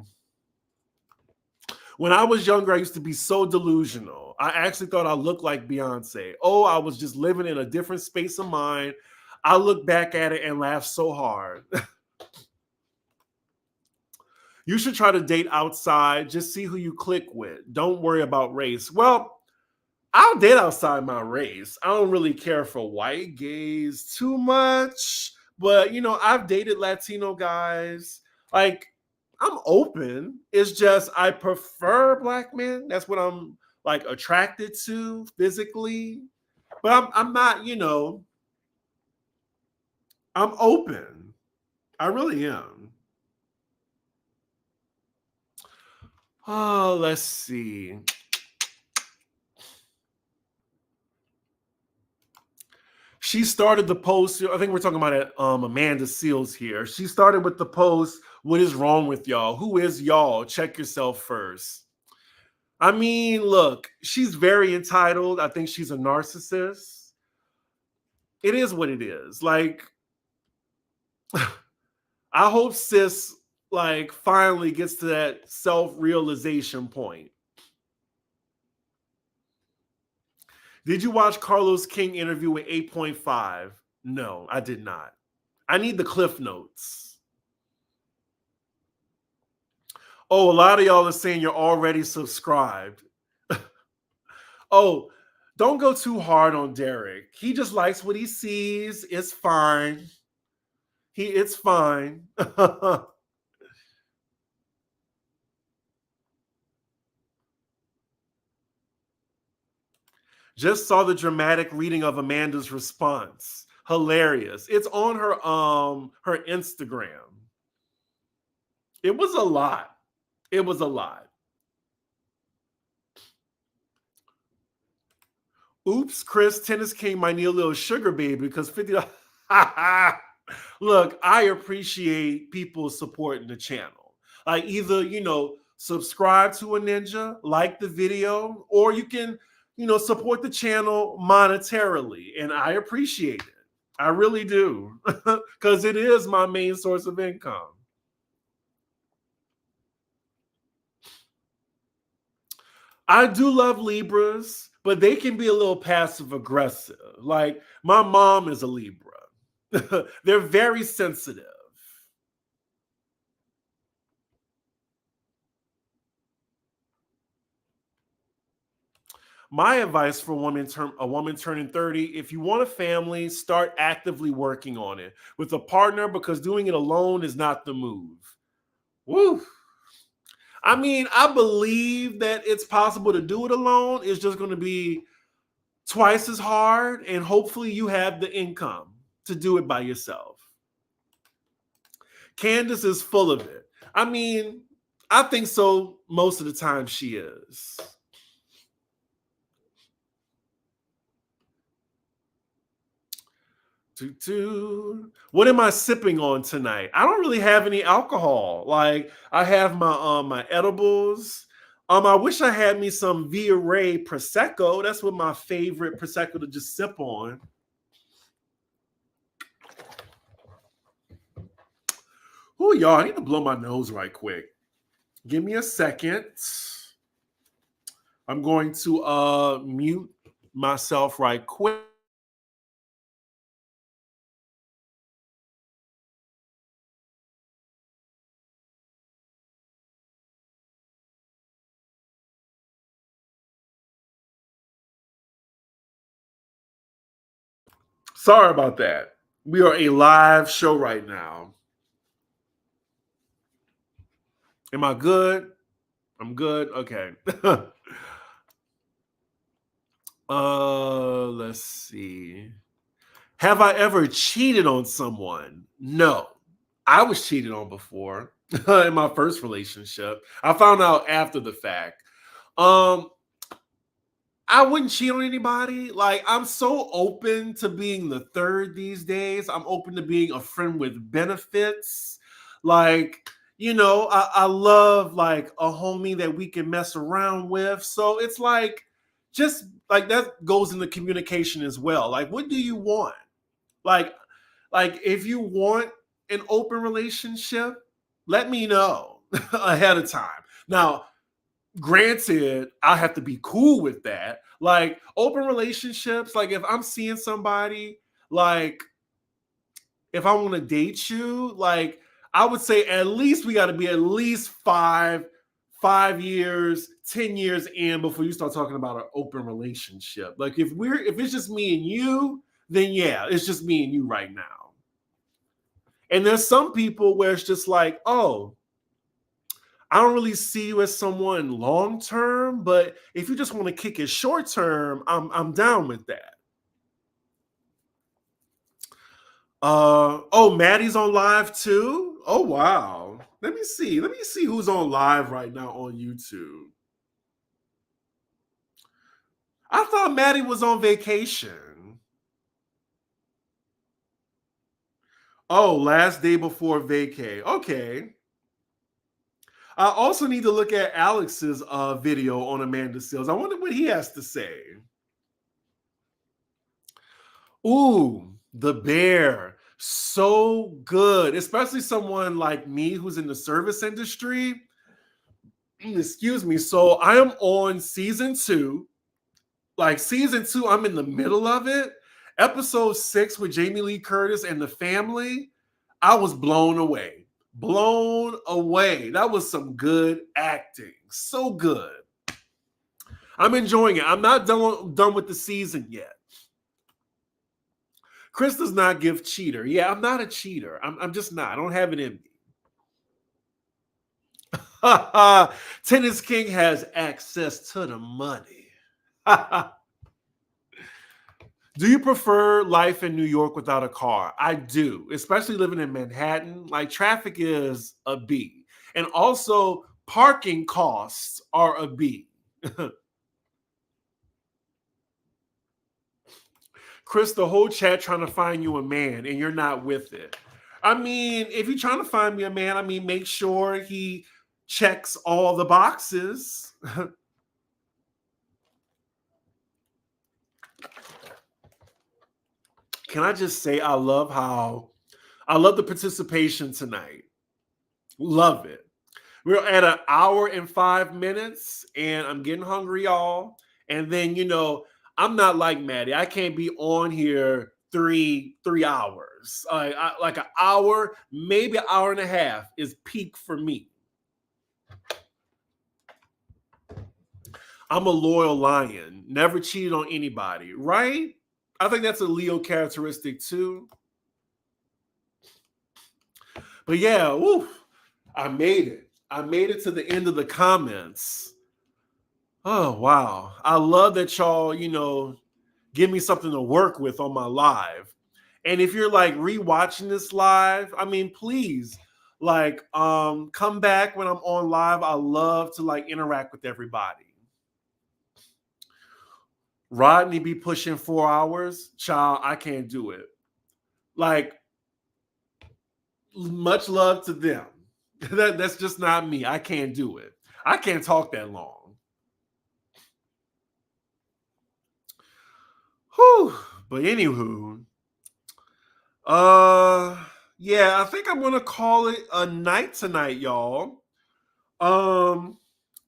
When I was younger, I used to be so delusional. I actually thought I looked like Beyonce. Oh, I was just living in a different space of mind. I look back at it and laugh so hard. You should try to date outside. Just see who you click with. Don't worry about race. Well, I'll date outside my race. I don't really care for white gays too much. But, I've dated Latino guys. Like, I'm open. It's just I prefer black men. That's what I'm like attracted to physically. But I'm not, I'm open. I really am. Oh, let's see. She started the post. I think we're talking about it, Amanda Seals here. She started with the post, "What is wrong with y'all? Who is y'all? Check yourself first." I mean, look, she's very entitled. I think she's a narcissist. It is what it is. Like, I hope sis like finally gets to that self-realization point. Did you watch Carlos King interview with 8.5? No, I did not. I need the cliff notes. Oh, a lot of y'all are saying you're already subscribed. Oh, don't go too hard on Derek. He just likes what he sees. It's fine. It's fine. Just saw the dramatic reading of Amanda's response. Hilarious. It's on her Instagram. It was a lot. It was a lot. Oops, Chris, Tennis King might need a little sugar baby because 50. Look, I appreciate people supporting the channel. Like either, subscribe to a ninja, like the video, or you can, support the channel monetarily. And I appreciate it. I really do. Because it is my main source of income. I do love Libras, but they can be a little passive aggressive. Like my mom is a Libra. They're very sensitive. My advice for a woman turning 30, if you want a family, start actively working on it with a partner because doing it alone is not the move. Woo. I mean, I believe that it's possible to do it alone. It's just going to be twice as hard, and hopefully you have the income to do it by yourself. Candace is full of it. I mean, I think so most of the time she is. What am I sipping on tonight? I don't really have any alcohol. Like I have my edibles. I wish I had me some Via Ray Prosecco. That's what my favorite Prosecco to just sip on. Oh, y'all, I need to blow my nose right quick. Give me a second. I'm going to mute myself right quick. Sorry about that. We are a live show right now. Am I good? I'm good. Okay. Let's see. Have I ever cheated on someone? No. I was cheated on before in my first relationship. I found out after the fact. Um, I wouldn't cheat on anybody. Like, I'm so open to being the third these days. I'm open to being a friend with benefits. Like, I love like a homie that we can mess around with. So it's like, just like that goes into communication as well. Like, what do you want? Like, if you want an open relationship, let me know ahead of time. Now, granted, I have to be cool with that. Like open relationships, like if I'm seeing somebody, like if I want to date you, like I would say at least we got to be at least 5 years, 10 years in before you start talking about an open relationship. Like if it's just me and you, then yeah, it's just me and you right now. And there's some people where it's just like, oh, I don't really see you as someone long term, but if you just want to kick it short term, I'm down with that. Oh, Maddie's on live too. Oh wow. Let me see. Let me see who's on live right now on YouTube. I thought Maddie was on vacation. Oh, last day before vacay. Okay. I also need to look at Alex's video on Amanda Seales. I wonder what he has to say. Ooh, the bear. So good, especially someone like me who's in the service industry. Excuse me. So I am on season two. Like season two, I'm in the middle of it. Episode 6 with Jamie Lee Curtis and the family. I was blown away. Blown away. That was some good acting. So good. I'm enjoying it. I'm not done with the season yet. Chris does not give cheater. Yeah, I'm not a cheater. I'm just not. I don't have it in me. Tennis King has access to the money. Do you prefer life in New York without a car? I do, especially living in Manhattan. Like traffic is a B. And also parking costs are a B. Chris, the whole chat trying to find you a man and you're not with it. I mean, if you're trying to find me a man, I mean, make sure he checks all the boxes. Can I just say I love the participation tonight. Love it. We're at an hour and 5 minutes, and I'm getting hungry, y'all. And then, I'm not like Maddie. I can't be on here three hours. Like an hour, maybe an hour and a half is peak for me. I'm a loyal lion. Never cheated on anybody, right? I think that's a Leo characteristic too. But yeah, woo, I made it. I made it to the end of the comments. Oh, wow. I love that y'all, give me something to work with on my live. And if you're like rewatching this live, I mean, please, come back when I'm on live. I love to interact with everybody. Rodney be pushing 4 hours. Child, I can't do it. Much love to them. That's just not me. I can't do it. I can't talk that long. Whew. But anywho, yeah, I think I'm gonna call it a night tonight, y'all.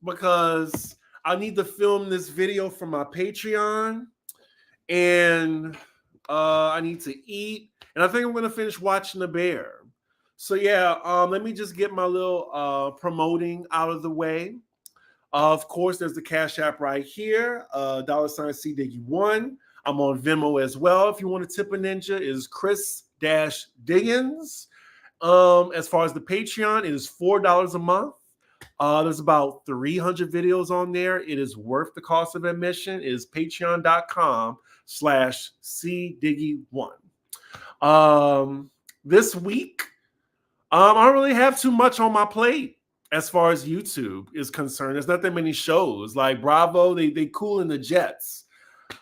Because I need to film this video for my Patreon, and I need to eat, and I think I'm gonna finish watching The Bear. So yeah, let me just get my little promoting out of the way. Of course, there's the Cash App right here, $CDiggy1. I'm on Venmo as well. If you want to tip a ninja, is Chris-Diggins. As far as the Patreon, it is $4 a month. There's about 300 videos on there. It is worth the cost of admission. It is patreon.com/CDiggy1. This week, I don't really have too much on my plate as far as YouTube is concerned. There's not that many shows. Like Bravo, they cool in the jets.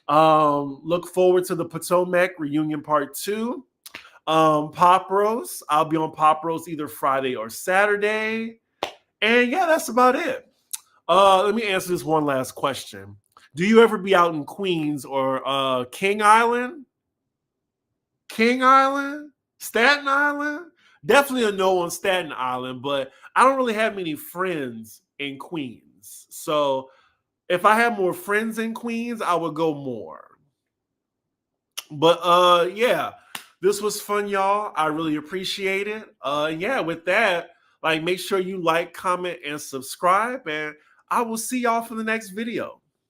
Look forward to the Potomac reunion part 2. Pop Roast, I'll be on Pop Roast either Friday or Saturday. And yeah, that's about it. Let me answer this one last question. Do you ever be out in Queens or King Island? King Island? Staten Island? Definitely a no on Staten Island, but I don't really have many friends in Queens. So if I had more friends in Queens, I would go more. But yeah, this was fun, y'all. I really appreciate it. Yeah, with that, make sure you like, comment, and subscribe, and I will see y'all for the next video.